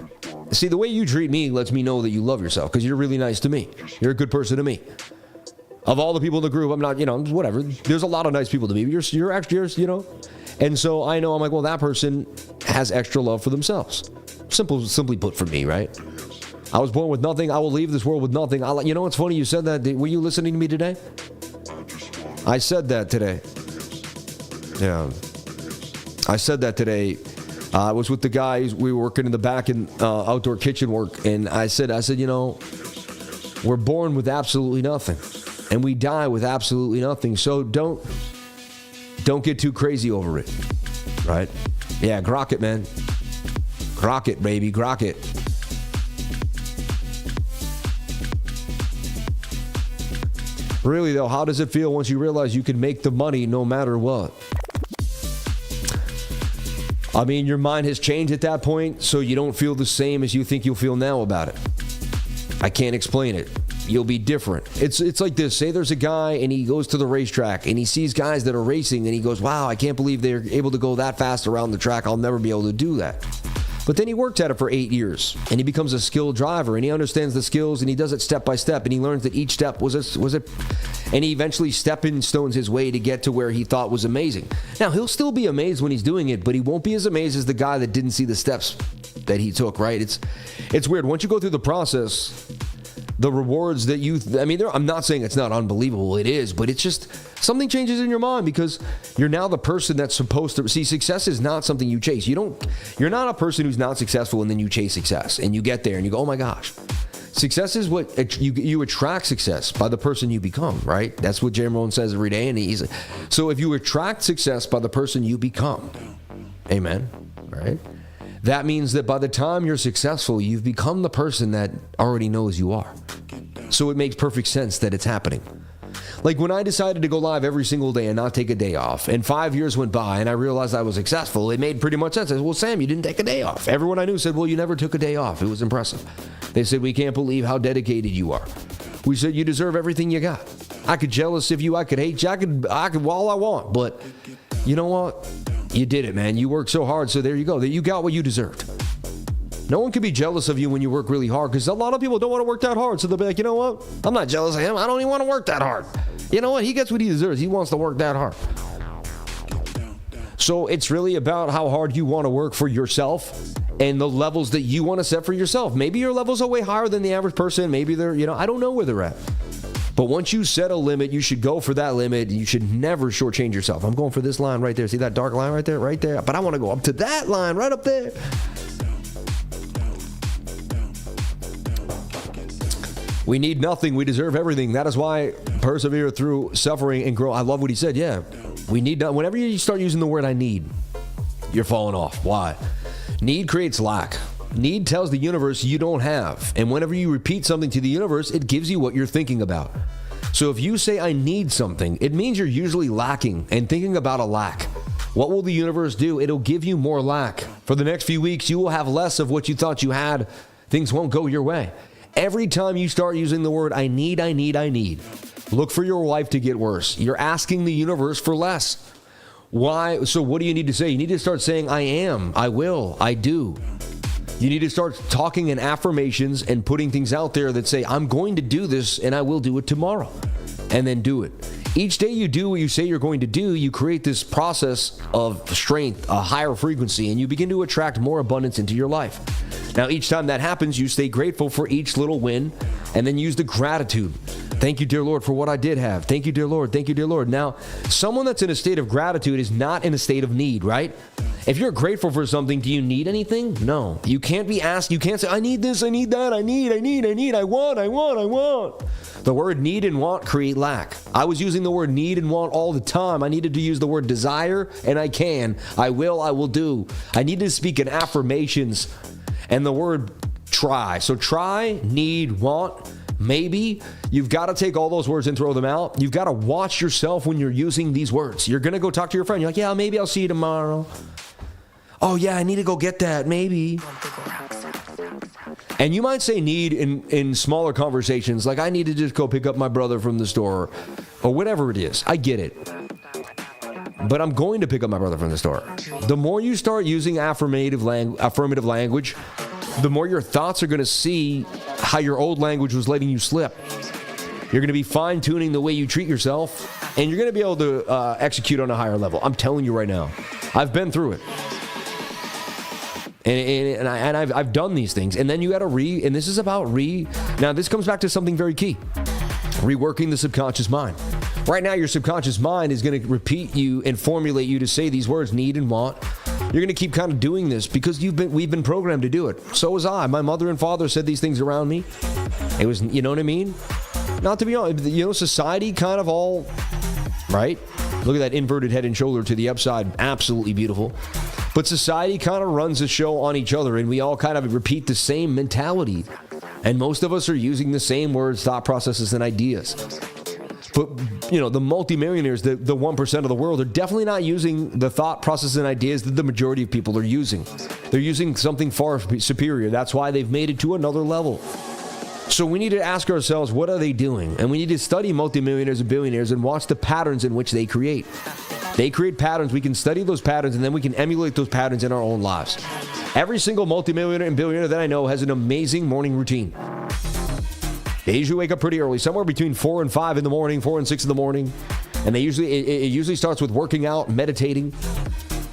See, the way you treat me lets me know that you love yourself, because you're really nice to me. You're a good person to me. Of all the people in the group, I'm not, whatever. There's a lot of nice people to me. You're extra, And so I know, I'm like, well, that person has extra love for themselves. Simply put for me, right? I was born with nothing. I will leave this world with nothing. What's funny? You said that. Were you listening to me today? I said that today. Yeah. I said that today. I was with the guys. We were working in the back in outdoor kitchen work. And I said, we're born with absolutely nothing. And we die with absolutely nothing. So don't get too crazy over it. Right? Yeah, grok it, man. Grok it, baby. Grok it. Really, though, how does it feel once you realize you can make the money no matter what? I mean, your mind has changed at that point, so you don't feel the same as you think you'll feel now about it. I can't explain it. you'll be different. It's like this. Say there's a guy and he goes to the racetrack and he sees guys that are racing and he goes, wow, I can't believe they're able to go that fast around the track. I'll never be able to do that. But then he worked at it for 8 years and he becomes a skilled driver and he understands the skills and he does it step by step and he learns that each step was a and he eventually stepping stones his way to get to where he thought was amazing. Now, he'll still be amazed when he's doing it, but he won't be as amazed as the guy that didn't see the steps that he took, right? It's weird. Once you go through the process, the rewards that I'm not saying it's not unbelievable. It is, but it's just something changes in your mind because you're now the person that's supposed to see. Success is not something you chase. You're not a person who's not successful and then you chase success and you get there and you go, oh my gosh. Success is what you attract success by the person you become, right? That's what Jay Rohn says every day. And so if you attract success by the person you become, amen, right? That means that by the time you're successful, you've become the person that already knows you are. So it makes perfect sense that it's happening. Like when I decided to go live every single day and not take a day off, and 5 years went by and I realized I was successful, it made pretty much sense. I said, well, Sam, you didn't take a day off. Everyone I knew said, well, you never took a day off. It was impressive. They said, we can't believe how dedicated you are. We said, you deserve everything you got. I could jealous of you. I could hate you. I could all I want. But you know what? You did it, man. You worked so hard. So there you go. You got what you deserved. No one can be jealous of you when you work really hard because a lot of people don't want to work that hard. So they'll be like, you know what? I'm not jealous of him. I don't even want to work that hard. You know what? He gets what he deserves. He wants to work that hard. So it's really about how hard you want to work for yourself and the levels that you want to set for yourself. Maybe your levels are way higher than the average person. Maybe they're, I don't know where they're at. But once you set a limit, you should go for that limit. You should never shortchange yourself. I'm going for this line right there. See that dark line right there? Right there. But I want to go up to that line right up there. We need nothing. We deserve everything. That is why persevere through suffering and grow. I love what he said. Yeah. We need nothing. Whenever you start using the word I need, you're falling off. Why? Need creates lack. Need tells the universe you don't have. And whenever you repeat something to the universe, it gives you what you're thinking about. So if you say I need something, it means you're usually lacking and thinking about a lack. What will the universe do? It'll give you more lack. For the next few weeks, you will have less of what you thought you had. Things won't go your way. Every time you start using the word I need, look for your life to get worse. You're asking the universe for less. Why? So what do you need to say? You need to start saying I am, I will, I do. You need to start talking in affirmations and putting things out there that say, I'm going to do this and I will do it tomorrow. And then do it. Each day you do what you say you're going to do, you create this process of strength, a higher frequency, and you begin to attract more abundance into your life. Now, each time that happens, you stay grateful for each little win and then use the gratitude. Thank you, dear Lord, for what I did have. Thank you, dear Lord. Thank you, dear Lord. Now, someone that's in a state of gratitude is not in a state of need, right? If you're grateful for something, do you need anything? No. You can't be asked. You can't say, I need this, I need that, I want. The word need and want create lack. I was using the word need and want all the time. I needed to use the word desire, and I can. I will do. I need to speak in affirmations and the word try. So try, need, want, maybe. You've got to take all those words and throw them out. You've got to watch yourself when you're using these words. You're going to go talk to your friend. You're like, yeah, maybe I'll see you tomorrow. Oh, yeah, I need to go get that. Maybe. And you might say need in smaller conversations, like I need to just go pick up my brother from the store or whatever it is. I get it. But I'm going to pick up my brother from the store. The more you start using affirmative language, the more your thoughts are going to see how your old language was letting you slip. You're going to be fine-tuning the way you treat yourself, and you're going to be able to execute on a higher level. I'm telling you right now. I've been through it. And I've done these things. And then you got to and this is about now this comes back to something very key. Reworking the subconscious mind. Right now, your subconscious mind is going to repeat you and formulate you to say these words, need and want. You're going to keep kind of doing this because we've been programmed to do it. So was I. My mother and father said these things around me. It was, you know what I mean? Not to be honest, society kind of all, right? Look at that inverted head and shoulder to the upside. Absolutely beautiful. But society kind of runs the show on each other, and we all kind of repeat the same mentality. And most of us are using the same words, thought processes, and ideas. But, the multimillionaires, the 1% of the world, are definitely not using the thought processes and ideas that the majority of people are using. They're using something far superior. That's why they've made it to another level. So we need to ask ourselves, what are they doing? And we need to study multimillionaires and billionaires and watch the patterns in which they create. They create patterns. We can study those patterns, and then we can emulate those patterns in our own lives. Every single multimillionaire and billionaire that I know has an amazing morning routine. They usually wake up pretty early, somewhere between 4 and 5 in the morning, 4 and 6 in the morning. And it usually starts with working out, meditating.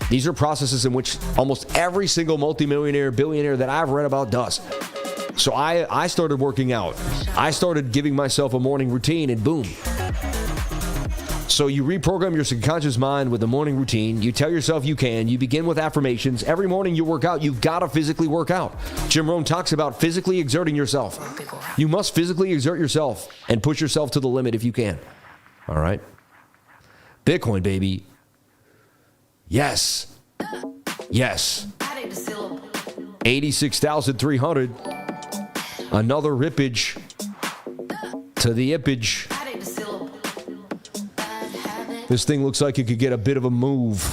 These are processes in which almost every single multimillionaire, billionaire that I've read about does. So I started working out. I started giving myself a morning routine, and boom. So you reprogram your subconscious mind with a morning routine. You tell yourself you can. You begin with affirmations. Every morning you work out. You've got to physically work out. Jim Rohn talks about physically exerting yourself. You must physically exert yourself and push yourself to the limit if you can. All right? Bitcoin, baby. Yes. Yes. 86,300. Another rippage to the ippage. This thing looks like it could get a bit of a move.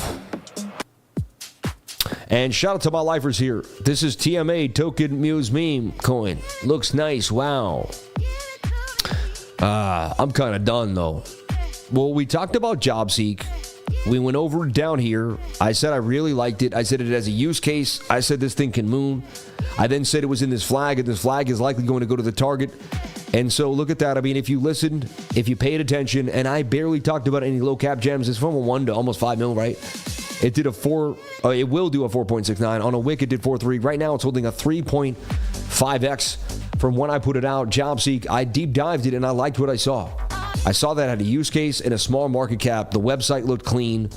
And shout out to my lifers here. This is TMA, Token Muse Meme coin. Looks nice. Wow. I'm kind of done, though. Well, we talked about JOBSEEK. We went over down here. I said I really liked it. I said it as a use case. I said this thing can moon. I then said it was in this flag, and this flag is likely going to go to the target. And so look at that. I mean, if you listened, if you paid attention, and I barely talked about any low cap gems. It's from a 1 to almost 5 mil, right? It did a 4. It will do a 4.69 on a wick. It did 4.3. Right now, it's holding a 3.5x from when I put it out. JOBSEEK. I deep dived it, and I liked what I saw. I saw that had a use case and a small market cap. The website looked clean,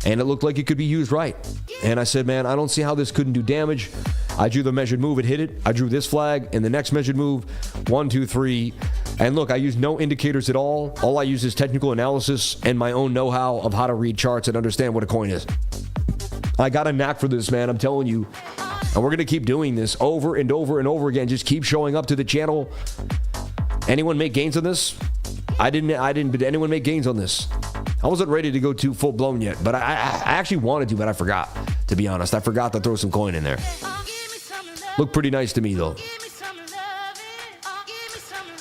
and it looked like it could be used right. And I said, man, I don't see how this couldn't do damage. I drew the measured move. It hit it. I drew this flag and the next measured move. 1, 2, 3. And look, I used no indicators at all. All I use is technical analysis and my own know-how of how to read charts and understand what a coin is. I got a knack for this, man. I'm telling you. And we're going to keep doing this over and over and over again. Just keep showing up to the channel. Anyone make gains on this? I didn't, but anyone make gains on this? I wasn't ready to go too full-blown yet, but I actually wanted to, but I forgot, to be honest. I forgot to throw some coin in there. Looked pretty nice to me, though.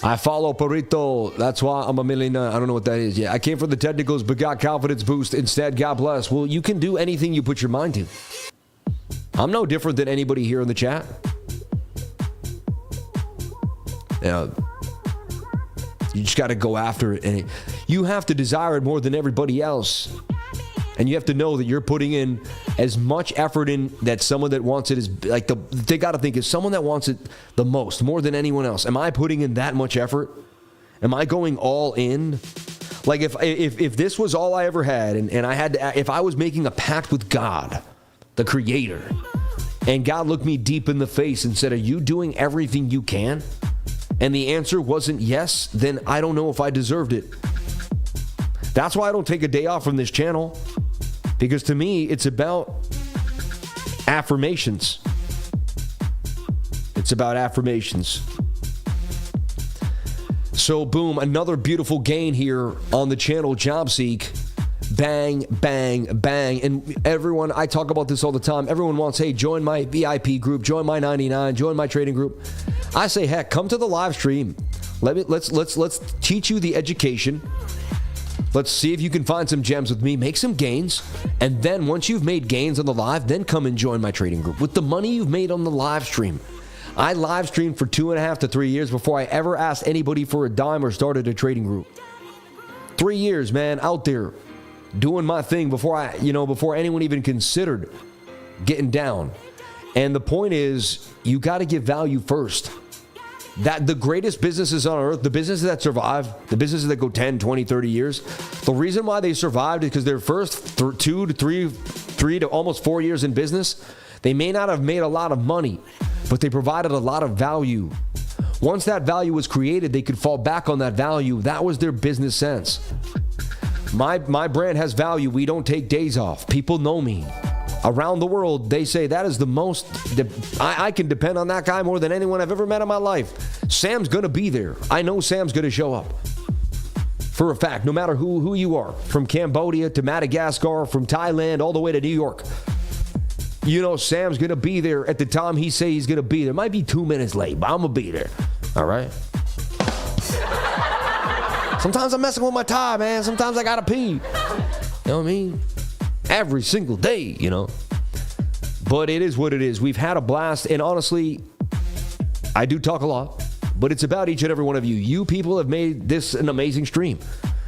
I follow Perito. That's why I'm a millionaire. I don't know what that is. Yeah, I came for the technicals, but got confidence boost instead. God bless. Well, you can do anything you put your mind to. I'm no different than anybody here in the chat. Yeah. You just got to go after it, and you have to desire it more than everybody else. And you have to know that you're putting in as much effort in that someone that wants it is like they got to think is someone that wants it the most, more than anyone else. Am I putting in that much effort? Am I going all in? Like if this was all I ever had, and I had to, if I was making a pact with God, the Creator, and God looked me deep in the face and said, "Are you doing everything you can?" And the answer wasn't yes, then I don't know if I deserved it. That's why I don't take a day off from this channel. Because to me, it's about affirmations. It's about affirmations. So boom, another beautiful gain here on the channel, JOBSEEK. Bang, bang, bang. And everyone, I talk about this all the time. Everyone wants, hey, join my VIP group, join my 99, join my trading group. I say, heck, come to the live stream. Let's teach you the education. Let's see if you can find some gems with me, make some gains, and then once you've made gains on the live, then come and join my trading group. With the money you've made on the live stream, I live streamed for 2.5 to 3 years before I ever asked anybody for a dime or started a trading group. 3 years, man, out there doing my thing before anyone even considered getting down. And the point is, you got to give value first. That the greatest businesses on earth, the businesses that survive, the businesses that go 10, 20, 30 years, the reason why they survived is because their first 2 to 3 to almost 4 years in business, they may not have made a lot of money, but they provided a lot of value. Once that value was created, they could fall back on that value. That was their business sense. My brand has value. We don't take days off. People know me. Around the world, they say that is the most, I can depend on that guy more than anyone I've ever met in my life. Sam's going to be there. I know Sam's going to show up. For a fact, no matter who you are, from Cambodia to Madagascar, from Thailand, all the way to New York. You know Sam's going to be there at the time he say he's going to be there. Might be 2 minutes late, but I'm going to be there. All right? Sometimes I'm messing with my tie, man. Sometimes I gotta pee. You know what I mean? Every single day, you know. But it is what it is. We've had a blast, and honestly, I do talk a lot, but it's about each and every one of you. You people have made this an amazing stream.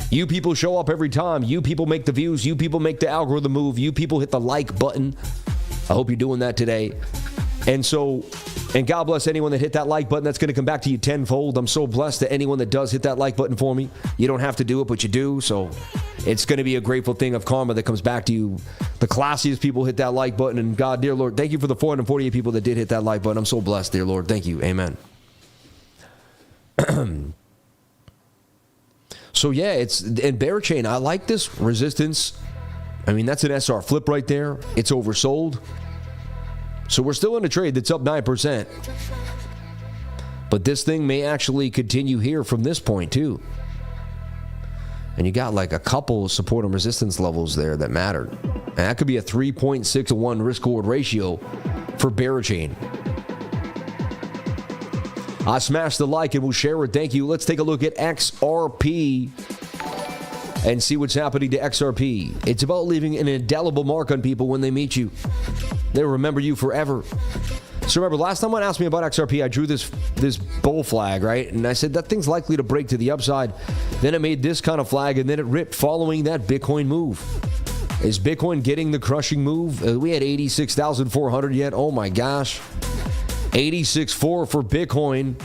You people show up every time. You people make the views. You people make the algorithm move. You people hit the like button. I hope you're doing that today. And God bless anyone that hit that like button. That's going to come back to you tenfold. I'm so blessed that anyone that does hit that like button for me. You don't have to do it, but you do. So it's going to be a grateful thing of karma that comes back to you. The classiest people hit that like button. And God, dear Lord, thank you for the 448 people that did hit that like button. I'm so blessed, dear Lord. Thank you. Amen. So yeah, and bear chain. I like this resistance. I mean, that's an SR flip right there. It's oversold. So we're still in a trade that's up 9%. But this thing may actually continue here from this point too. And you got like a couple support and resistance levels there that mattered. And that could be a 3.6 to 1 risk reward ratio for bear chain. I smashed the like and we'll share it. Thank you. Let's take a look at XRP and see what's happening to XRP. It's about leaving an indelible mark on people when they meet you. They'll remember you forever. So remember, last time someone asked me about XRP, I drew this bull flag, right? And I said, that thing's likely to break to the upside. Then it made this kind of flag, and then it ripped following that Bitcoin move. Is Bitcoin getting the crushing move? We had 86,400 yet. Oh my gosh. 86.4 for Bitcoin.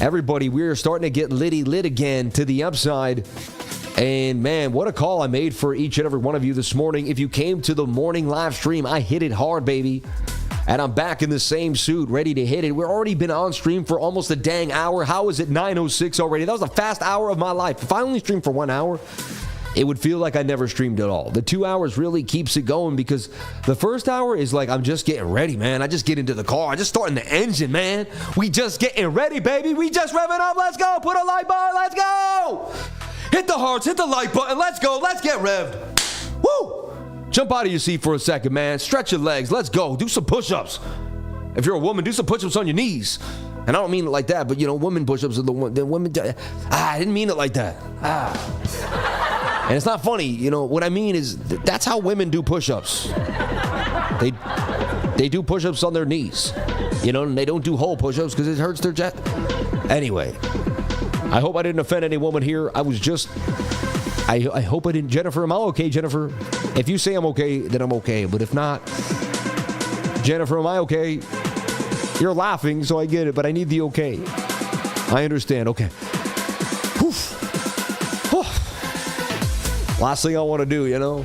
Everybody, we're starting to get lit again to the upside. And man, what a call I made for each and every one of you this morning. If you came to the morning live stream, I hit it hard, baby. And I'm back in the same suit, ready to hit it. We've already been on stream for almost a dang hour. How is it 9:06 already? That was a fast hour of my life. If I only streamed for 1 hour, it would feel like I never streamed at all. The 2 hours really keeps it going because the first hour is like, I'm just getting ready, man. I just get into the car. I just starting the engine, man. We just getting ready, baby. We just revving up. Let's go. Put a like button. Let's go. Hit the hearts. Hit the like button. Let's go. Let's get revved. Woo. Jump out of your seat for a second, man. Stretch your legs. Let's go. Do some push-ups. If you're a woman, do some push-ups on your knees. And I don't mean it like that, but, you know, women push-ups are the women. I didn't mean it like that. And it's not funny. You know, what I mean is that's how women do push-ups. They do push-ups on their knees. You know, and they don't do whole push-ups because it hurts their chest. Anyway, I hope I didn't offend any woman here. I was just... I hope I didn't. Jennifer, am I okay, Jennifer? If you say I'm okay, then I'm okay. But if not, Jennifer, am I okay? You're laughing, so I get it, but I need the okay. I understand. Okay. Last thing I want to do, you know.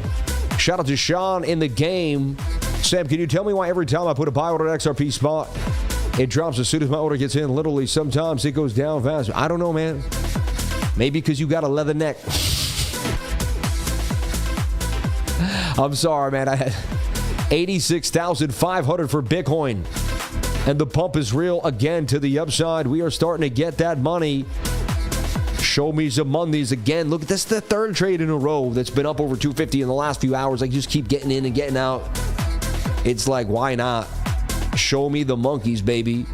Shout out to Sean in the game. Sam, can you tell me why every time I put a buy order at XRP spot, it drops as soon as my order gets in? Literally, sometimes it goes down fast. I don't know, man. Maybe because you got a leather neck. I'm sorry, man. I had 86,500 for Bitcoin. And the pump is real again to the upside. We are starting to get that money. Show me some monies again. Look, this is the third trade in a row that's been up over 250 in the last few hours. I just keep getting in and getting out. It's like, why not? Show me the monkeys, baby.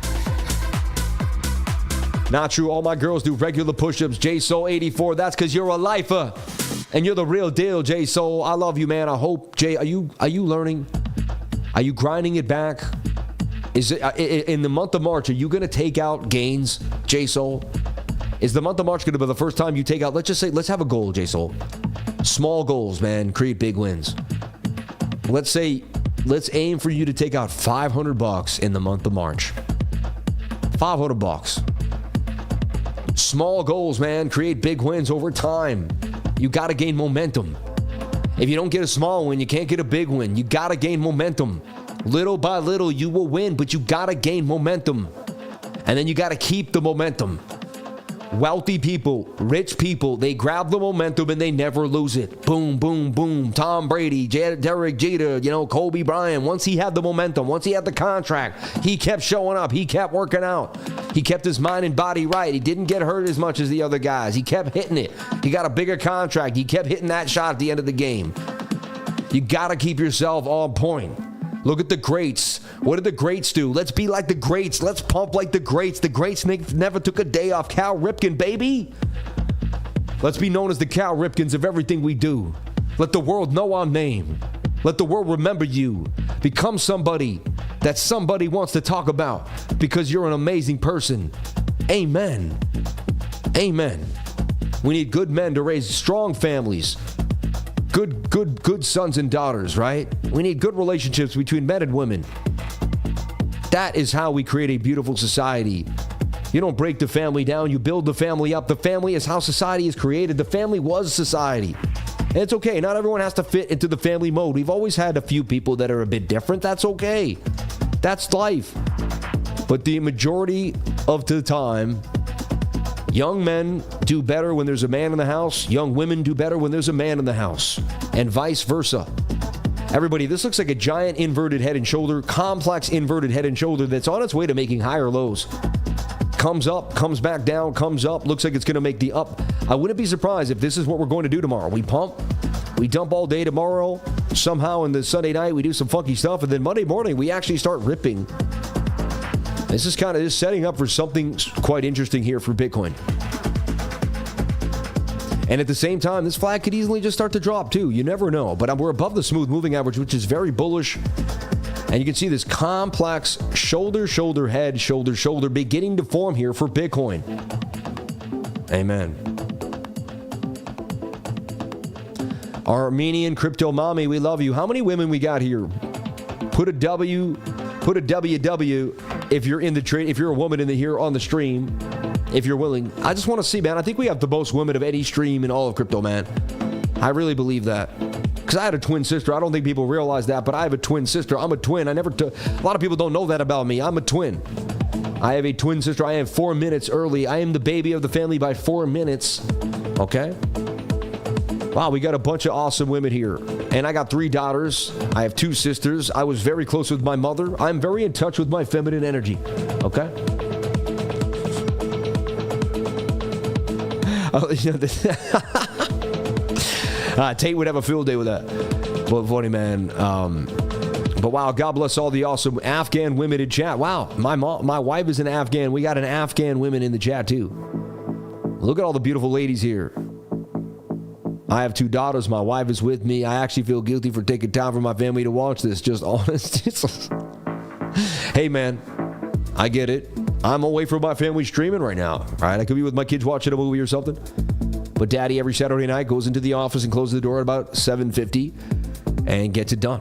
Not true. All my girls do regular push-ups. JSoul84. That's because you're a lifer. And you're the real deal, J Soul. I love you, man. I hope, Jay, are you learning? Are you grinding it back? Is it in the month of March? Are you going to take out gains, J Soul? Is the month of March going to be the first time you take out? Let's just say, let's have a goal, J Soul. Small goals, man. Create big wins. Let's aim for you to take out $500 in the month of March. $500. Small goals, man. Create big wins over time. You got to gain momentum. If you don't get a small win, you can't get a big win. You got to gain momentum. Little by little, you will win, but you got to gain momentum. And then you got to keep the momentum. Wealthy people, rich people, they grab the momentum and they never lose it. Boom, boom, boom. Tom Brady, Derek Jeter, you know, Kobe Bryant. Once he had the momentum, once he had the contract, he kept showing up. He kept working out. He kept his mind and body right. He didn't get hurt as much as the other guys. He kept hitting it. He got a bigger contract. He kept hitting that shot at the end of the game. You got to keep yourself on point. Look at the greats. What did the greats do? Let's be like the greats. Let's pump like the greats. The greats never took a day off. Cal Ripken, baby. Let's be known as the Cal Ripkins of everything we do. Let the world know our name. Let the world remember you. Become somebody that somebody wants to talk about because you're an amazing person. Amen. Amen. We need good men to raise strong families. Good sons and daughters, right? We need good relationships between men and women. That is how we create a beautiful society. You don't break the family down, you build the family up. The family is how society is created. The family was society. And it's okay, not everyone has to fit into the family mode. We've always had a few people that are a bit different. That's okay. That's life. But the majority of the time, young men do better when there's a man in the house. Young women do better when there's a man in the house. And vice versa. Everybody, this looks like a giant inverted head and shoulder, complex inverted head and shoulder that's on its way to making higher lows. Comes up, comes back down, comes up. Looks like it's going to make the up. I wouldn't be surprised if this is what we're going to do tomorrow. We pump, we dump all day tomorrow. Somehow in the Sunday night, we do some funky stuff. And then Monday morning, we actually start ripping. This is kind of just setting up for something quite interesting here for Bitcoin. And at the same time, this flag could easily just start to drop too. You never know. But we're above the smooth moving average, which is very bullish. And you can see this complex shoulder, shoulder, head, shoulder, shoulder beginning to form here for Bitcoin. Amen. Armenian Crypto Mommy, we love you. How many women we got here? Put a W, put a WW if you're in the trade, if you're a woman in the here on the stream, if you're willing. I just want to see, man. I think we have the most women of any stream in all of crypto, man. I really believe that. Because I had a twin sister. I don't think people realize that, but I have a twin sister. I'm a twin. A lot of people don't know that about me. I'm a twin. I have a twin sister. I am 4 minutes early. I am the baby of the family by 4 minutes. Okay? Wow, we got a bunch of awesome women here. And I got 3 daughters. I have 2 sisters. I was very close with my mother. I'm very in touch with my feminine energy. Okay? Tate would have a field day with that. But funny, man. But wow, God bless all the awesome Afghan women in chat. Wow, my wife is an Afghan. We got an Afghan women in the chat too. Look at all the beautiful ladies here. I have 2 daughters. My wife is with me. I actually feel guilty for taking time for my family to watch this. Just honest. Hey, man, I get it. I'm away from my family streaming right now. All right, I could be with my kids watching a movie or something. But Daddy every Saturday night goes into the office and closes the door at about 7:50 and gets it done.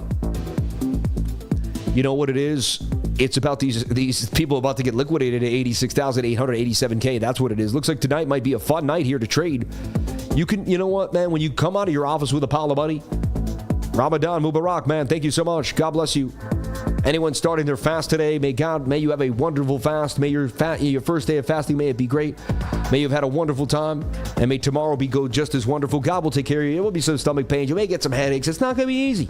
You know what it is? It's about these people about to get liquidated at 86,887K. That's what it is. Looks like tonight might be a fun night here to trade. You know what, man? When you come out of your office with a pile of money, Ramadan Mubarak, man. Thank you so much. God bless you. Anyone starting their fast today, may you have a wonderful fast. May your first day of fasting, may it be great. May you have had a wonderful time, and may tomorrow go just as wonderful. God will take care of you. There will be some stomach pains. You may get some headaches. It's not going to be easy.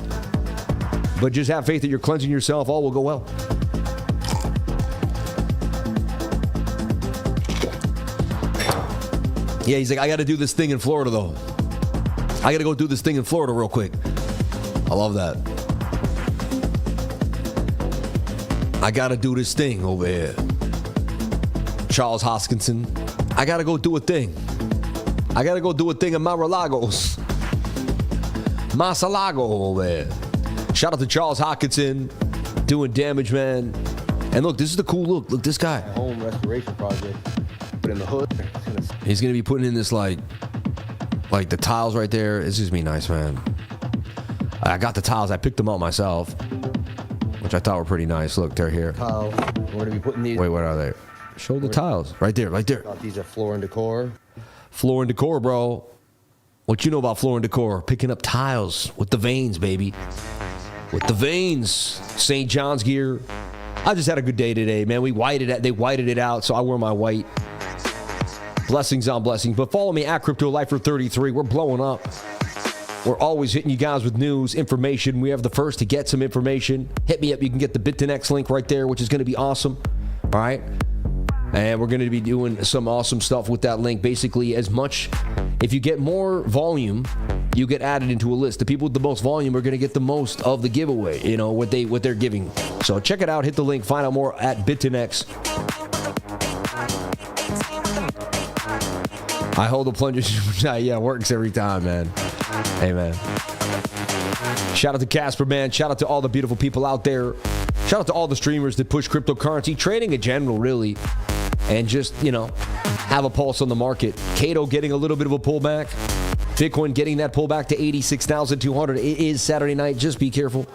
But just have faith that you're cleansing yourself. All will go well. Yeah, he's like, I got to do this thing in Florida, though. I got to go do this thing in Florida real quick. I love that. I got to do this thing over here. Charles Hoskinson. I got to go do a thing. I got to go do a thing in Mar-a-Lagos. Mar-a-Lago over there. Shout out to Charles Hoskinson doing damage, man. And look, this is the cool look. Look, this guy. Home restoration project. Put in the hood. He's going to be putting in this like the tiles right there. It's just be nice, man. I got the tiles. I picked them up myself, which I thought were pretty nice. Look, they're here. Tiles. We're going to be putting these. Wait, what are they? Show the tiles. Right there, right there. These are floor and decor. Floor and decor, bro. What you know about floor and decor? Picking up tiles with the veins, baby. With the veins. St. John's gear. I just had a good day today, man. They whited it out, so I wore my white. Blessings on blessings. But follow me at CryptoLifer33. We're blowing up. We're always hitting you guys with news, information. We have the first to get some information. Hit me up. You can get the BitToNext link right there, which is going to be awesome. All right? And we're going to be doing some awesome stuff with that link. Basically, if you get more volume, you get added into a list. The people with the most volume are going to get the most of the giveaway, you know, what they're giving. So check it out. Hit the link. Find out more at BitToNext. I hold the plunger. Yeah, it works every time, man. Hey, man. Shout out to Casper, man. Shout out to all the beautiful people out there. Shout out to all the streamers that push cryptocurrency, trading in general, really. And just, have a pulse on the market. KAITO getting a little bit of a pullback. Bitcoin getting that pullback to 86,200. It is Saturday night. Just be careful.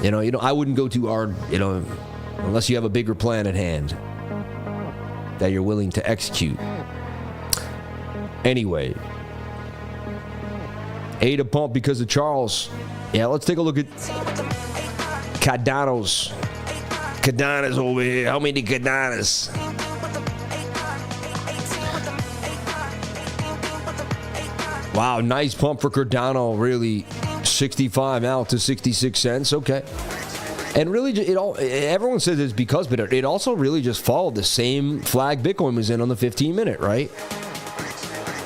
I wouldn't go too hard, unless you have a bigger plan at hand that you're willing to execute. Anyway, A to pump because of Charles. Yeah, let's take a look at Cardano's. Cardano's over here. How many Cardano's? Wow, nice pump for Cardano. Really, 65 out to 66 cents. Okay. And really, everyone says it's because, but it also really just followed the same flag Bitcoin was in on the 15-minute, right?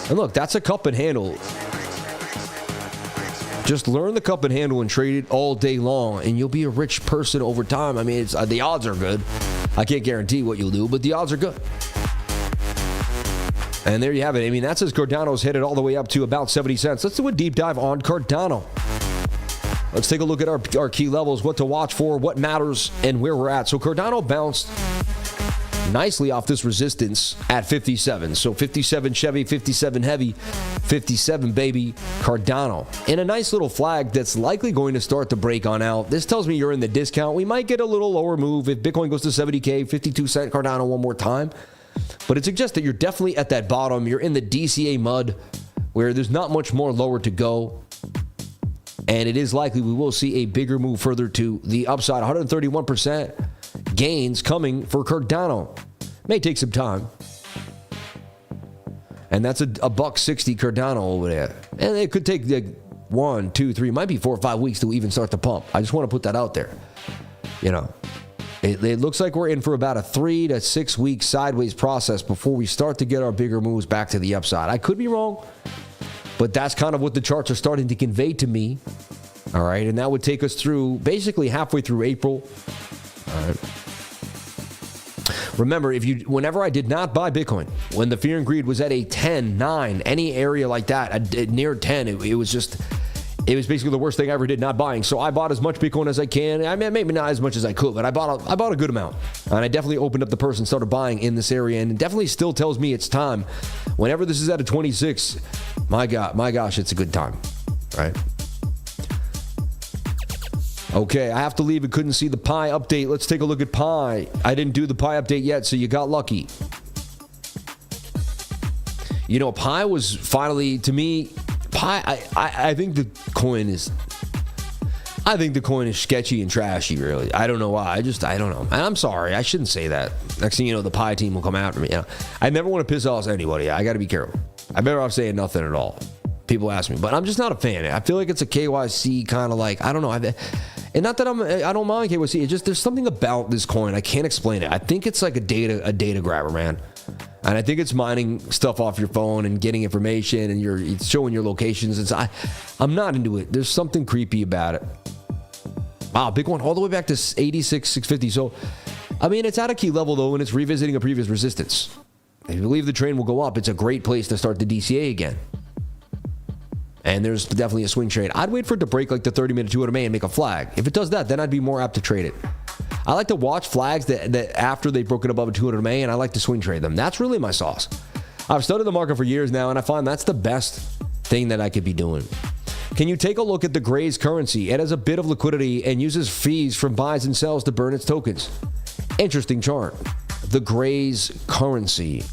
And look, that's a cup and handle. Just learn the cup and handle and trade it all day long, and you'll be a rich person over time. I mean, the odds are good. I can't guarantee what you'll do, but the odds are good. And there you have it. I mean, that's as Cardano's headed all the way up to about 70 cents. Let's do a deep dive on Cardano. Let's take a look at our key levels, what to watch for, what matters, and where we're at. So Cardano bounced nicely off this resistance at 57. So 57 Chevy, 57 heavy, 57 baby Cardano. In a nice little flag that's likely going to start to break on out. This tells me you're in the discount. We might get a little lower move if Bitcoin goes to 70K, 52 cent Cardano one more time. But it suggests that you're definitely at that bottom. You're in the DCA mud where there's not much more lower to go. And it is likely we will see a bigger move further to the upside. 131% gains coming for Cardano. May take some time. And that's a $1.60 Cardano over there. And it could take 1, 2, 3, might be 4 or 5 weeks to even start to pump. I just want to put that out there. It looks like we're in for about a 3 to 6 week sideways process before we start to get our bigger moves back to the upside. I could be wrong, but that's kind of what the charts are starting to convey to me. All right, and that would take us through basically halfway through April. All right. Remember, whenever I did not buy Bitcoin, when the fear and greed was at a 10, 9, any area like that, near 10, it was basically the worst thing I ever did, not buying. So I bought as much Bitcoin as I can. I mean, maybe not as much as I could, but I bought a good amount. And I definitely opened up the purse and started buying in this area. And it definitely still tells me it's time. Whenever this is at a 26, my gosh, it's a good time, right? Okay, I have to leave. I couldn't see the Pi update. Let's take a look at Pi. I didn't do the Pi update yet, so you got lucky. Pi was finally, to me, Pi, I think the coin is sketchy and trashy, really. I don't know why. I don't know. And I'm sorry. I shouldn't say that. Next thing you know, the Pi team will come after me. I never want to piss off anybody. I got to be careful. I'm better off saying nothing at all. People ask me, but I'm just not a fan. I feel like it's a KYC kind of like, I don't know. And not that I don't mind KYC. It's just there's something about this coin. I can't explain it. I think it's like a data grabber, man. And I think it's mining stuff off your phone and getting information, and it's showing your locations. I'm not into it. There's something creepy about it. Wow, Bitcoin all the way back to 86,650. So, I mean, it's at a key level, though, and it's revisiting a previous resistance. If you believe the train will go up, it's a great place to start the DCA again. And there's definitely a swing trade. I'd wait for it to break like the 30-minute 200 MA and make a flag. If it does that, then I'd be more apt to trade it. I like to watch flags that after they've broken above a 200 MA, and I like to swing trade them. That's really my sauce. I've studied the market for years now, and I find that's the best thing that I could be doing. Can you take a look at the Gray's currency? It has a bit of liquidity and uses fees from buys and sells to burn its tokens. Interesting chart. The Gray's currency.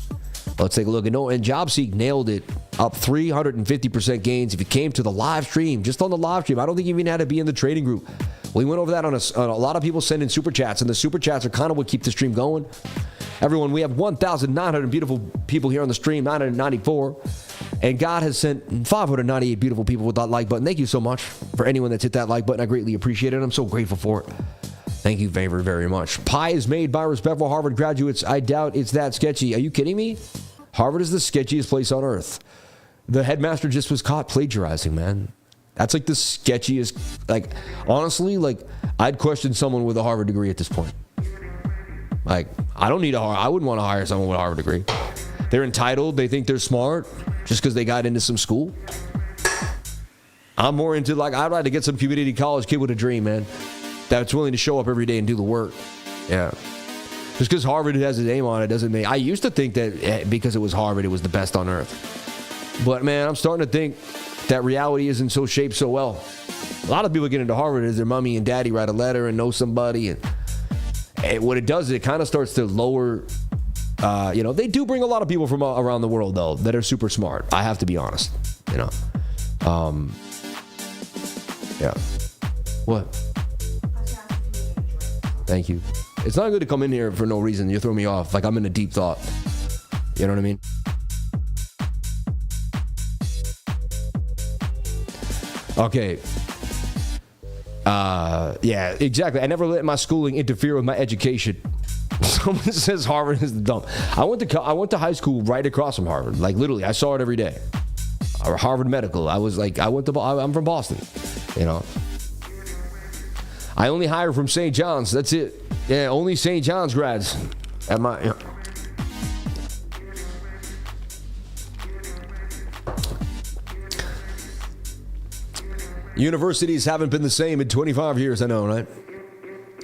Let's take a look. And JOBSEEK nailed it, up 350% gains. If you came to the live stream, just on the live stream, I don't think you even had to be in the trading group. We went over that on a lot of people sending super chats, and the super chats are kind of what keep the stream going. Everyone, we have 1,900 beautiful people here on the stream, 994. And God has sent 598 beautiful people with that like button. Thank you so much for anyone that's hit that like button. I greatly appreciate it. I'm so grateful for it. Thank you very, very much. Pi is made by respectful Harvard graduates. I doubt it's that sketchy. Are you kidding me? Harvard is the sketchiest place on earth. The headmaster just was caught plagiarizing, man. That's like the sketchiest. Like, honestly, like, I'd question someone with a Harvard degree at this point. Like, I don't need I wouldn't want to hire someone with a Harvard degree. They're entitled. They think they're smart just because they got into some school. I'm more into, like, I'd like to get some community college kid with a dream, man, that's willing to show up every day and do the work. Yeah. Just because Harvard has his name on it doesn't mean... I used to think that because it was Harvard, it was the best on earth. But, man, I'm starting to think that reality isn't so shaped so well. A lot of people get into Harvard as their mommy and daddy write a letter and know somebody. And what it does is it kind of starts to lower... they do bring a lot of people from around the world, though, that are super smart. I have to be honest, Yeah. What? Thank you. It's not good to come in here for no reason. You throw me off. Like I'm in a deep thought. You know what I mean? Okay. Yeah, exactly. I never let my schooling interfere with my education. Someone says Harvard is the dumb. I went to high school right across from Harvard. Like literally, I saw it every day. Or Harvard Medical. I'm from Boston. I only hire from St. John's. That's it. Yeah, only St. John's grads. At my. Universities haven't been the same in 25 years. I know, right?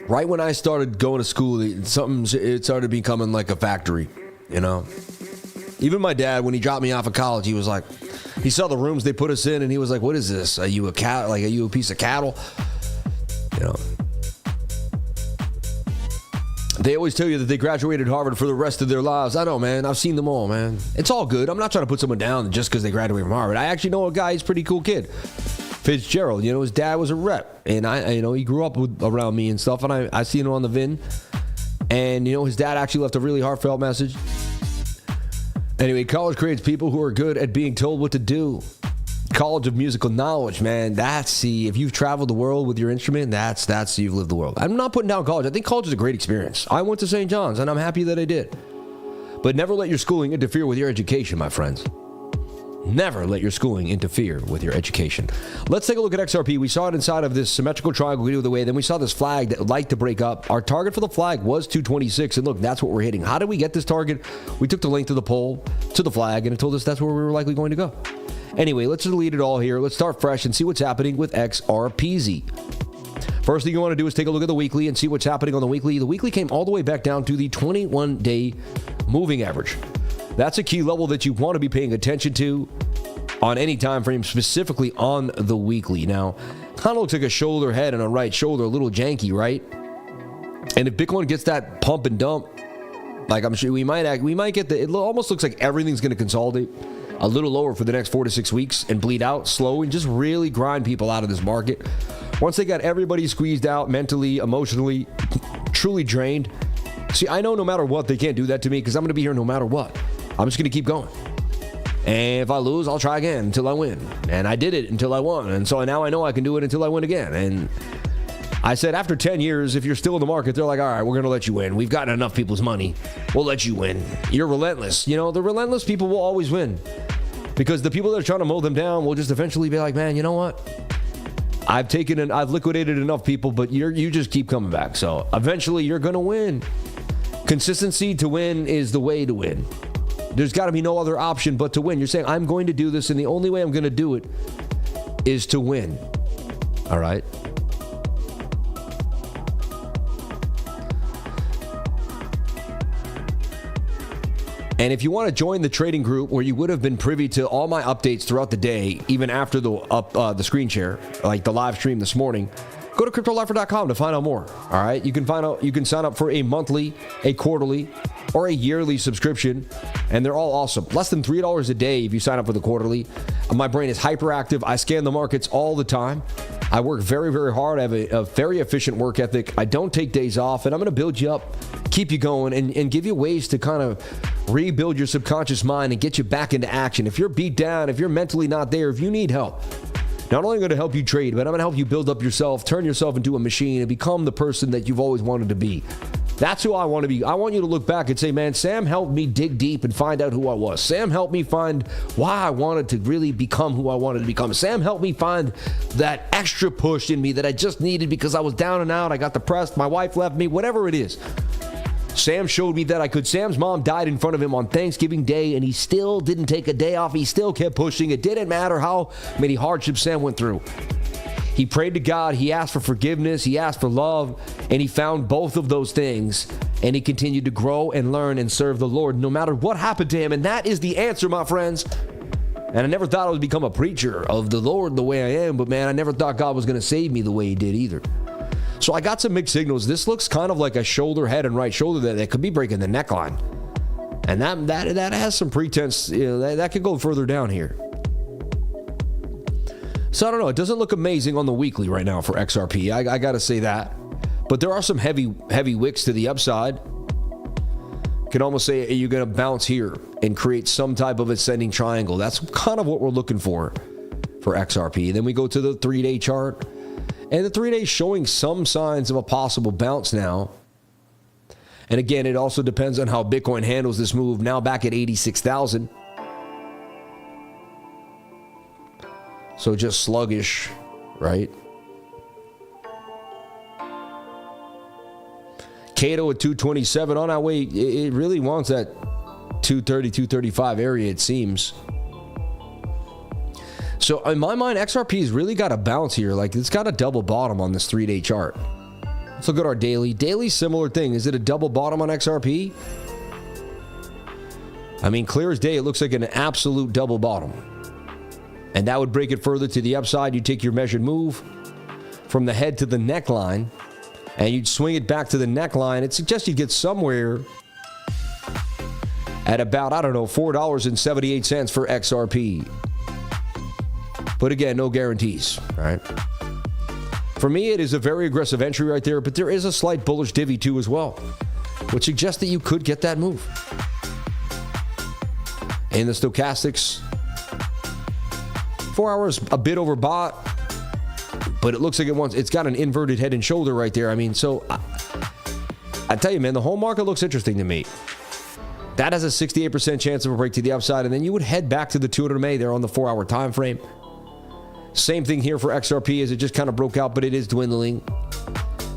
Right when I started going to school, it started becoming like a factory. Even my dad, when he dropped me off of college, he was like, he saw the rooms they put us in, and he was like, "What is this? Are you a cat? Like, are you a piece of cattle?" They always tell you that they graduated Harvard for the rest of their lives. I know, man. I've seen them all, man. It's all good. I'm not trying to put someone down just because they graduated from Harvard. I actually know a guy. He's a pretty cool kid. Fitzgerald, his dad was a rep, and he grew up around me and stuff, and I seen him on the VIN, and his dad actually left a really heartfelt message. Anyway, college creates people who are good at being told what to do. College of musical knowledge, man. If you've traveled the world with your instrument, that's you've lived the world. I'm not putting down college. I think college is a great experience. I went to St. John's, and I'm happy that I did. But never let your schooling interfere with your education, my friends. Never let your schooling interfere with your education. Let's take a look at XRP. We saw it inside of this symmetrical triangle we do the way. Then we saw this flag that liked to break up. Our target for the flag was 226. And look, that's what we're hitting. How did we get this target? We took the length of the pole to the flag, and it told us that's where we were likely going to go. Anyway, let's delete it all here. Let's start fresh and see what's happening with XRPZ. First thing you want to do is take a look at the weekly and see what's happening on the weekly. The weekly came all the way back down to the 21-day moving average. That's a key level that you want to be paying attention to on any time frame, specifically on the weekly. Now, kind of looks like a shoulder head and a right shoulder, a little janky, right? And if Bitcoin gets that pump and dump, like I'm sure we might get it almost looks like everything's going to consolidate a little lower for the next 4 to 6 weeks and bleed out slow and just really grind people out of this market. Once they got everybody squeezed out mentally, emotionally, truly drained. See, I know no matter what, they can't do that to me because I'm going to be here no matter what. I'm just going to keep going. And if I lose, I'll try again until I win. And I did it until I won. And so now I know I can do it until I win again. And I said after 10 years, if you're still in the market, they're like, all right, we're going to let you win. We've gotten enough people's money. We'll let you win. You're relentless. The relentless people will always win. Because the people that are trying to mow them down will just eventually be like, man, you know what? I've liquidated enough people, but you just keep coming back. So eventually you're going to win. Consistency to win is the way to win. There's got to be no other option but to win. You're saying, I'm going to do this, and the only way I'm going to do it is to win. All right? And if you want to join the trading group where you would have been privy to all my updates throughout the day, even after the screen share, like the live stream this morning, go to cryptolifer.com to find out more. All right, you can sign up for a monthly, a quarterly, or a yearly subscription, and they're all awesome. Less than $3 a day if you sign up for the quarterly. My brain is hyperactive. I scan the markets all the time. I work very, very hard. I have a very efficient work ethic. I don't take days off, and I'm going to build you up, keep you going, and give you ways to kind of rebuild your subconscious mind and get you back into action. If you're beat down, if you're mentally not there, if you need help, not only going to help you trade, but I'm going to help you build up yourself, turn yourself into a machine, and become the person that you've always wanted to be. That's who I want to be. I want you to look back and say, man, Sam helped me dig deep and find out who I was. Sam helped me find why I wanted to really become who I wanted to become. Sam helped me find that extra push in me that I just needed because I was down and out. I got depressed. My wife left me, whatever it is. Sam showed me that I could. Sam's mom died in front of him on Thanksgiving Day, and he still didn't take a day off. He still kept pushing. It didn't matter how many hardships Sam went through. He prayed to God. He asked for forgiveness. He asked for love, and he found both of those things, and he continued to grow and learn and serve the Lord no matter what happened to him, and that is the answer, my friends. And I never thought I would become a preacher of the Lord the way I am, but man, I never thought God was going to save me the way he did either. So I got some mixed signals. This looks kind of like a shoulder, head, and right shoulder that could be breaking the neckline. And that has some pretense, that could go further down here. So I don't know. It doesn't look amazing on the weekly right now for XRP. I got to say that. But there are some heavy wicks to the upside. Can almost say you're going to bounce here and create some type of ascending triangle. That's kind of what we're looking for XRP. Then we go to the 3-day chart. And the 3-day is showing some signs of a possible bounce now. And again, it also depends on how Bitcoin handles this move. Now back at 86,000. So just sluggish, right? KAITO at 227 on our way. It really wants that 230, 235 area, it seems. So in my mind, XRP's really got a bounce here. Like it's got a double bottom on this 3-day chart. Let's look at our daily. Daily, similar thing. Is it a double bottom on XRP? I mean, clear as day, it looks like an absolute double bottom. And that would break it further to the upside. You take your measured move from the head to the neckline, and you'd swing it back to the neckline. It suggests you get somewhere at about, I don't know, $4.78 for XRP. But again, no guarantees, right? For me, it is a very aggressive entry right there, but there is a slight bullish divvy too as well, which suggests that you could get that move. In the stochastics, 4 hours a bit overbought, but it looks like it's got an inverted head and shoulder right there. I mean, so I tell you, man, the whole market looks interesting to me. That has a 68% chance of a break to the upside, and then you would head back to the 200 MA there on the 4-hour time frame. Same thing here for XRP as it just kind of broke out, but it is dwindling.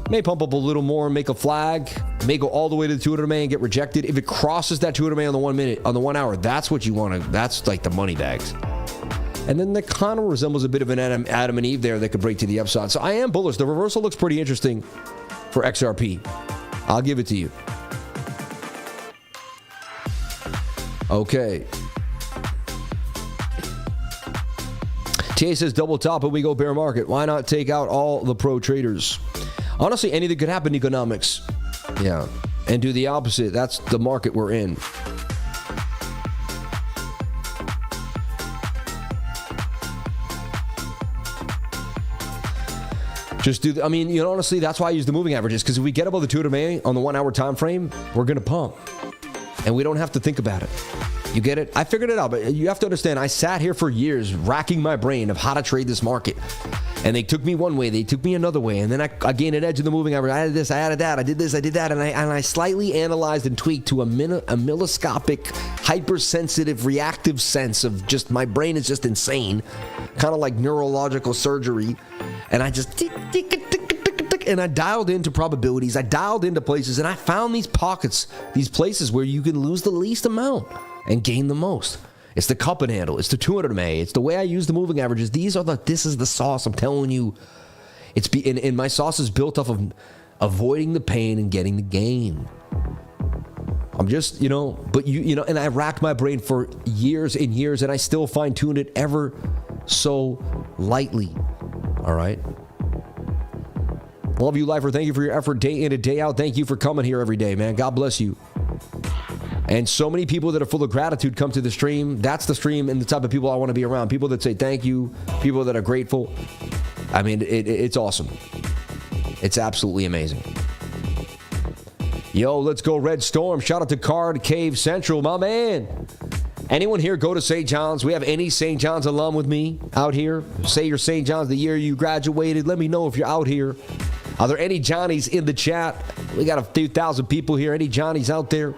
May pump up a little more, make a flag, may go all the way to the 200 MA and get rejected. If it crosses that 200 MA on the 1 minute, on the 1 hour, that's what you want to, that's like the money bags. And then that kind of resembles a bit of an Adam and Eve there that could break to the upside. So I am bullish. The reversal looks pretty interesting for XRP. I'll give it to you. Okay. TA says double top, but we go bear market. Why not take out all the pro traders? Honestly, anything could happen in economics. Yeah. And do the opposite. That's the market we're in. Just do, honestly, that's why I use the moving averages, because if we get above the 200 MA on the 1 hour time frame, we're going to pump. And we don't have to think about it. You get it? I figured it out, but you have to understand, I sat here for years racking my brain of how to trade this market. And they took me one way, they took me another way, and then I gained an edge in the moving average. I added this, I added that, I did this, I did that, and I slightly analyzed and tweaked to a milloscopic, hypersensitive, reactive sense of just my brain is just insane, kind of like neurological surgery. And I just and I dialed into probabilities, I dialed into places, and I found these pockets, these places where you can lose the least amount and gain the most. It's the cup and handle. It's the 200 MA. It's the way I use the moving averages. This is the sauce. I'm telling you. And my sauce is built off of avoiding the pain and getting the gain. I'm just, and I racked my brain for years and years, and I still fine-tune it ever so lightly. All right. Love you, Lifer. Thank you for your effort day in and day out. Thank you for coming here every day, man. God bless you. And so many people that are full of gratitude come to the stream. That's the stream and the type of people I want to be around. People that say thank you. People that are grateful. I mean, it's awesome. It's absolutely amazing. Yo, let's go Red Storm. Shout out to Card Cave Central, my man. Anyone here go to St. John's? We have any St. John's alum with me out here? Say you're St. John's the year you graduated. Let me know if you're out here. Are there any Johnnies in the chat? We got a few thousand people here. Any Johnnies out there?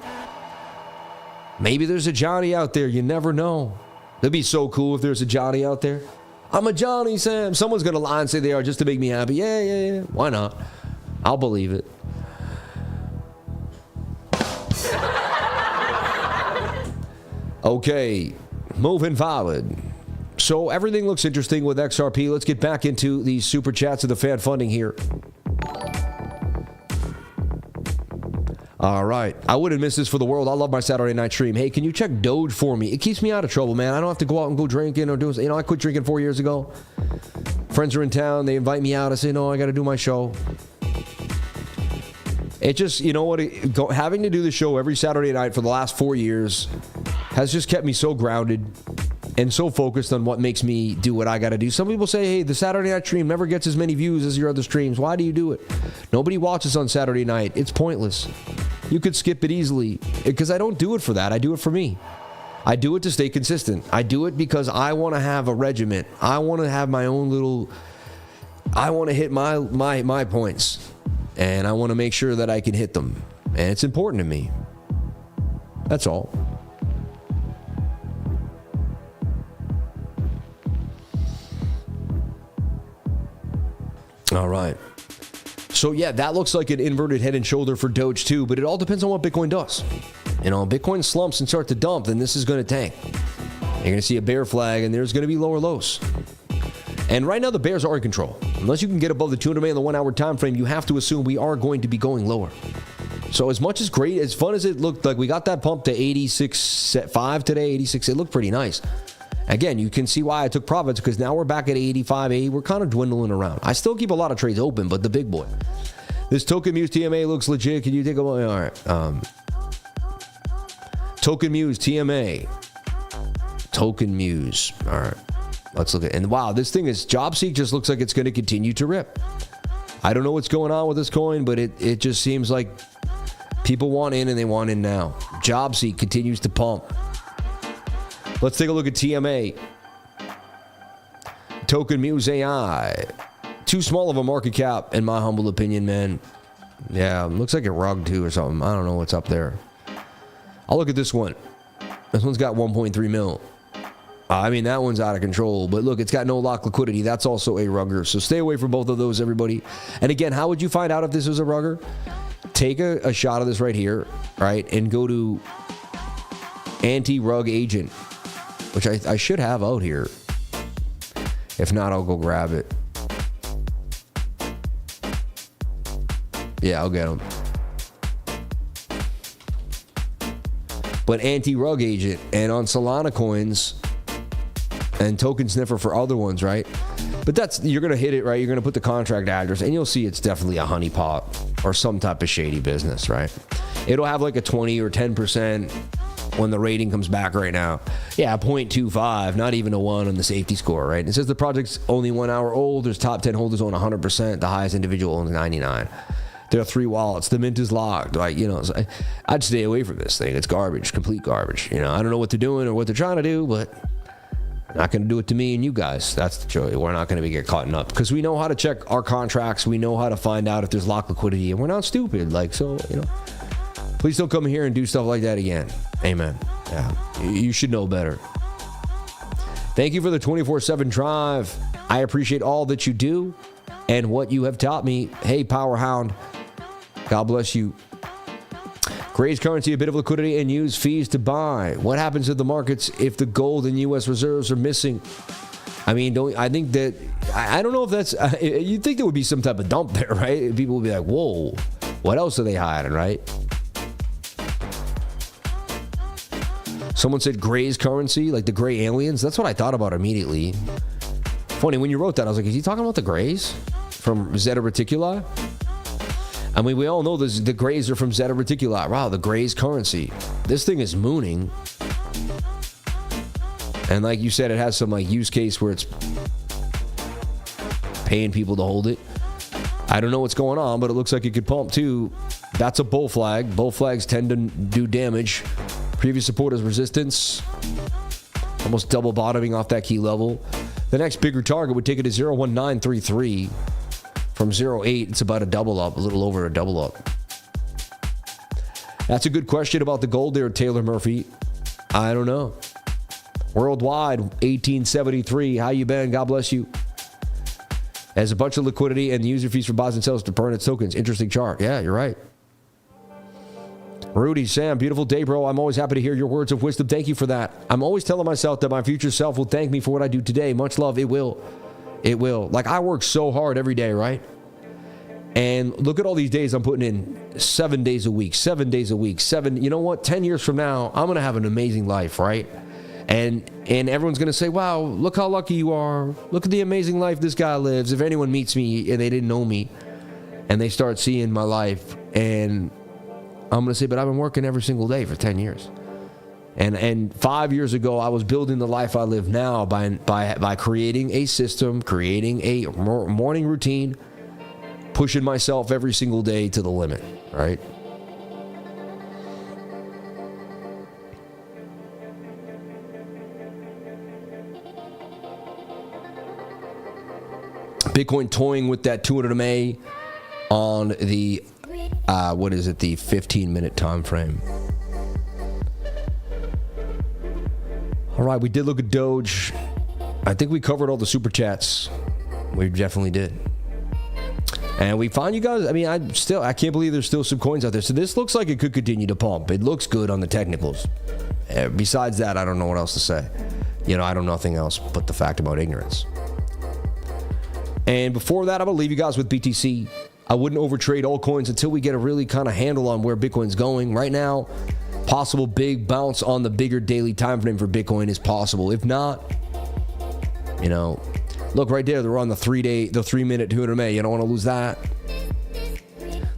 Maybe there's a Johnny out there. You never know. It'd be so cool if there's a Johnny out there. I'm a Johnny, Sam. Someone's going to lie and say they are just to make me happy. Yeah. Why not? I'll believe it. Okay, moving forward. So everything looks interesting with XRP. Let's get back into the super chats of the fan funding here. All right. I wouldn't miss this for the world. I love my Saturday night stream. Hey, can you check DOGE for me? It keeps me out of trouble, man. I don't have to go out and go drinking or doing, I quit drinking 4 years ago. Friends are in town. They invite me out. I say, no, I got to do my show. It just, you know what? Having to do the show every Saturday night for the last 4 years has just kept me so grounded and so focused on what makes me do what I got to do. Some people say, hey, the Saturday night stream never gets as many views as your other streams. Why do you do it? Nobody watches on Saturday night. It's pointless. You could skip it easily because I don't do it for that. I do it for me. I do it to stay consistent. I do it because I want to have a regiment. I want to have my own little, I want to hit my points, and I want to make sure that I can hit them. And it's important to me. That's all. All right. So yeah, that looks like an inverted head and shoulder for Doge too, but it all depends on what Bitcoin does. You know, Bitcoin slumps and starts to dump, then this is going to tank. You're going to see a bear flag, and there's going to be lower lows. And right now, the bears are in control. Unless you can get above the 200 in the 1 hour time frame, you have to assume we are going to be going lower. So as much as great, as fun as it looked like, we got that pump to 86.5 today, 86. It looked pretty nice. Again, you can see why I took profits, because now we're back at 85, 80. We're kind of dwindling around. I still keep a lot of trades open, but the big boy. This Token Muse TMA looks legit. Can you take a look? All right. Token Muse TMA. Token Muse. All right. Let's look at it. And wow, this thing is, JOBSEEK just looks like it's going to continue to rip. I don't know what's going on with this coin, but it just seems like people want in, and they want in now. JOBSEEK continues to pump. Let's take a look at TMA. Token Muse AI. Too small of a market cap, in my humble opinion, man. Yeah, looks like a rug too or something. I don't know what's up there. I'll look at this one. This one's got 1.3 mil. I mean, that one's out of control. But look, it's got no lock liquidity. That's also a rugger. So stay away from both of those, everybody. And again, how would you find out if this was a rugger? Take a shot of this right here, right? And go to anti-rug agent, which I should have out here. If not, I'll go grab it. Yeah, I'll get them. But anti-rug agent, and on Solana coins, and token sniffer for other ones, right? But that's, you're going to hit it, right? You're going to put the contract address, and you'll see it's definitely a honeypot or some type of shady business, right? It'll have like a 20 or 10% when the rating comes back right now. Yeah, 0.25, not even a 1 on the safety score, right? It says the project's only 1 hour old. There's top 10 holders own 100%. The highest individual owns 99. There are 3 wallets. The mint is locked. Like, you know, so I'd stay away from this thing. It's garbage, complete garbage. You know, I don't know what they're doing or what they're trying to do, but not going to do it to me and you guys. That's the joy. We're not going to get caught up because we know how to check our contracts. We know how to find out if there's locked liquidity, and we're not stupid. Like, so, you know, please don't come here and do stuff like that again. Amen. Yeah, you should know better. Thank you for the 24/7 drive. I appreciate all that you do and what you have taught me. Hey, Power Hound, God bless you. Raise currency, a bit of liquidity, and use fees to buy. What happens to the markets if the gold and U.S. reserves are missing? I mean, I think that, I don't know if that's, you'd think there would be some type of dump there, right? People would be like, whoa, what else are they hiding, right? Someone said Gray's currency, like the gray aliens. That's what I thought about immediately. Funny, when you wrote that, I was like, is he talking about the Grays from Zeta Reticuli? I mean, we all know the Grays are from Zeta Reticuli. Wow, the Grays currency. This thing is mooning. And like you said, it has some like use case where it's paying people to hold it. I don't know what's going on, but it looks like it could pump too. That's a bull flag. Bull flags tend to do damage. Previous support is resistance. Almost double bottoming off that key level. The next bigger target would take it to 0.1933. From 0.8, it's about a double up, a little over a double up. That's a good question about the gold there, Taylor Murphy. I don't know. Worldwide, 1873. How you been? God bless you. Has a bunch of liquidity and the user fees for buys and sells to burn its tokens. Interesting chart. Yeah, you're right. Rudy, Sam, beautiful day, bro. I'm always happy to hear your words of wisdom. Thank you for that. I'm always telling myself that my future self will thank me for what I do today. Much love. It will. It will. Like, I work so hard every day, right? And look at all these days I'm putting in 7 days a week, 7 days a week, you know what? 10 years from now, I'm going to have an amazing life, right? And everyone's going to say, wow, look how lucky you are. Look at the amazing life this guy lives. If anyone meets me and they didn't know me and they start seeing my life, and I'm going to say, but I've been working every single day for 10 years. And 5 years ago, I was building the life I live now by creating a system, creating a morning routine, pushing myself every single day to the limit, right? Bitcoin toying with that 200 MA on the, what is it, the 15-minute time frame. All right, we did look at Doge. I think we covered all the super chats. We definitely did. And we found you guys, I mean, I can't believe there's still some coins out there. So this looks like it could continue to pump. It looks good on the technicals. Besides that, I don't know what else to say. You know, I don't know nothing else but the fact about ignorance. And before that, I'm going to leave you guys with BTC. I wouldn't overtrade altcoins until we get a really kind of handle on where Bitcoin's going. Right now, possible big bounce on the bigger daily time frame for Bitcoin is possible. If not, you know, look right there. They're on the 3-minute 200 MA. You don't want to lose that.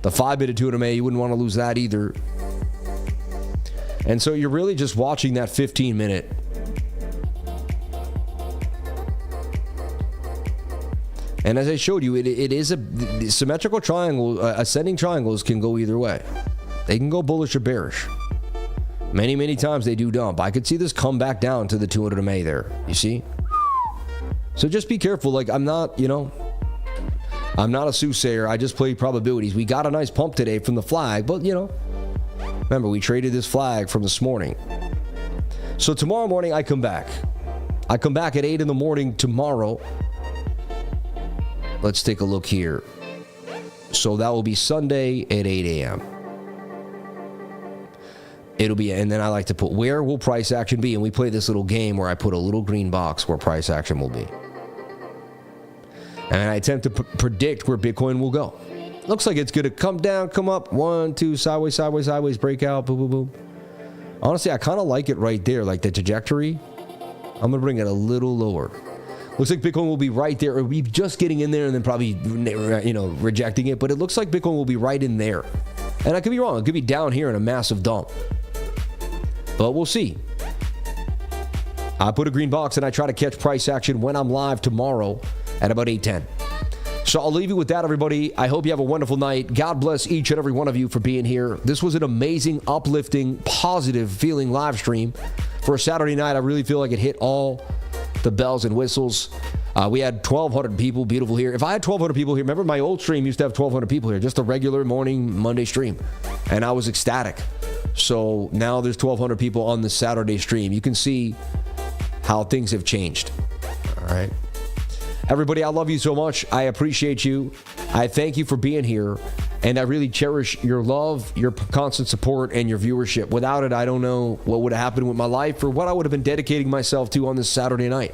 The 5-minute 200 MA, you wouldn't want to lose that either. And so you're really just watching that 15-minute. And as I showed you, it is a symmetrical triangle. Ascending triangles can go either way. They can go bullish or bearish. Many, many times they do dump. I could see this come back down to the 200 MA there. You see? So just be careful. Like, I'm not, you know, I'm not a soothsayer. I just play probabilities. We got a nice pump today from the flag, but, you know, remember, we traded this flag from this morning. So tomorrow morning, I come back. I come back at 8 in the morning tomorrow. Let's take a look here. So that will be Sunday at 8 a.m. It'll be, and then I like to put, where will price action be? And we play this little game where I put a little green box where price action will be. And I attempt to predict where Bitcoin will go. Looks like it's going to come down, come up, 1, 2, sideways, sideways, sideways, breakout, boom, boom, boom. Honestly, I kind of like it right there, like the trajectory. I'm going to bring it a little lower. Looks like Bitcoin will be right there, or be just getting in there and then probably, you know, rejecting it. But it looks like Bitcoin will be right in there. And I could be wrong. It could be down here in a massive dump. But we'll see. I put a green box and I try to catch price action when I'm live tomorrow at about 8:10. So I'll leave you with that, everybody. I hope you have a wonderful night. God bless each and every one of you for being here. This was an amazing, uplifting, positive feeling live stream for a Saturday night. I really feel like it hit all the bells and whistles. We had 1,200 people, beautiful here. If I had 1,200 people here, remember my old stream used to have 1,200 people here, just a regular morning Monday stream. And I was ecstatic. So now there's 1,200 people on this Saturday stream. You can see how things have changed. All right. Everybody, I love you so much. I appreciate you. I thank you for being here. And I really cherish your love, your constant support, and your viewership. Without it, I don't know what would have happened with my life or what I would have been dedicating myself to on this Saturday night.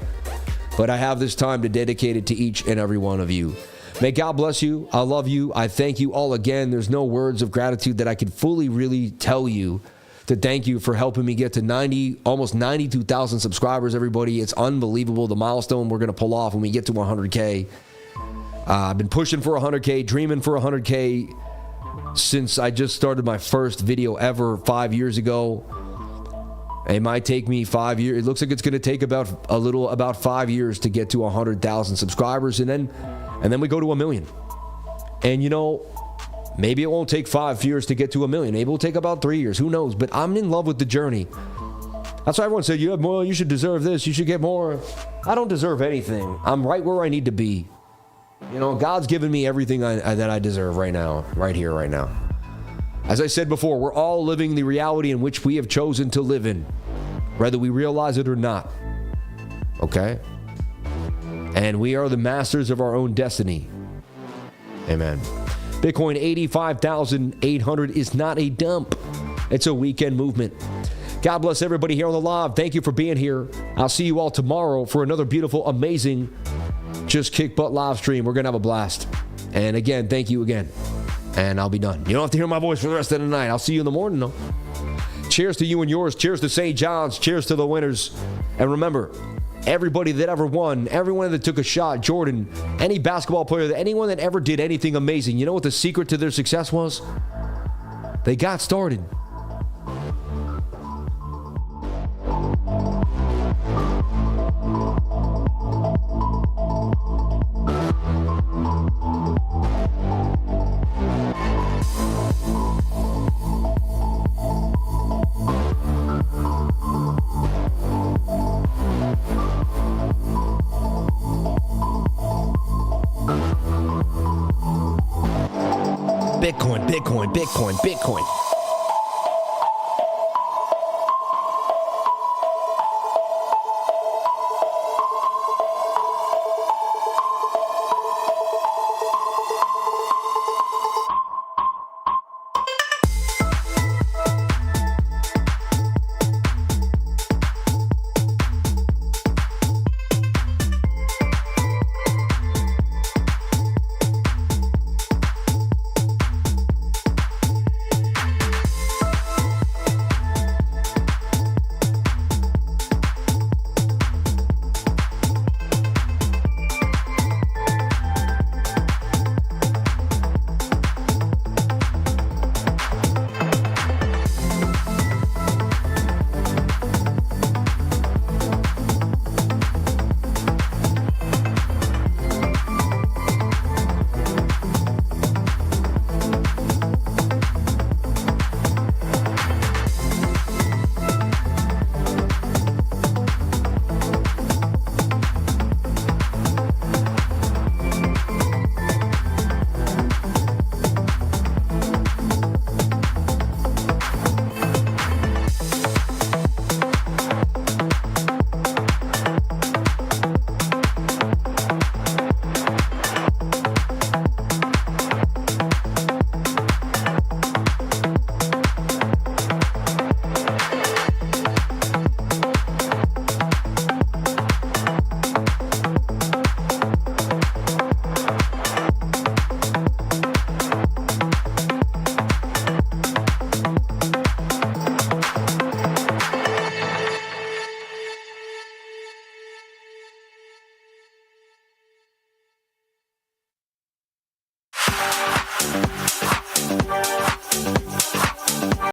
But I have this time to dedicate it to each and every one of you. May God bless you. I love you. I thank you all again. There's no words of gratitude that I could fully really tell you to thank you for helping me get to almost 92,000 subscribers, everybody. It's unbelievable, the milestone we're going to pull off when we get to 100K. I've been pushing for 100K, dreaming for 100K since I just started my first video ever 5 years ago. It might take me 5 years. It looks like it's going to take about 5 years to get to 100,000 subscribers, and then we go to 1 million. And you know, maybe it won't take 5 years to get to 1 million. Maybe it'll take about 3 years. Who knows? But I'm in love with the journey. That's why everyone said, you have more, you should deserve this, you should get more. I don't deserve anything. I'm right where I need to be. You know, God's given me everything that I deserve right now, right here, right now. As I said before, we're all living the reality in which we have chosen to live in, whether we realize it or not. Okay? And we are the masters of our own destiny. Amen. Bitcoin 85,800 is not a dump. It's a weekend movement. God bless everybody here on the live. Thank you for being here. I'll see you all tomorrow for another beautiful, amazing Just Kick Butt live stream. We're going to have a blast. And again, thank you again. And I'll be done. You don't have to hear my voice for the rest of the night. I'll see you in the morning, though. Cheers to you and yours. Cheers to St. John's. Cheers to the winners. And remember, everybody that ever won, everyone that took a shot, Jordan, any basketball player, anyone that ever did anything amazing, you know what the secret to their success was? They got started. Bitcoin, Bitcoin, Bitcoin, Bitcoin.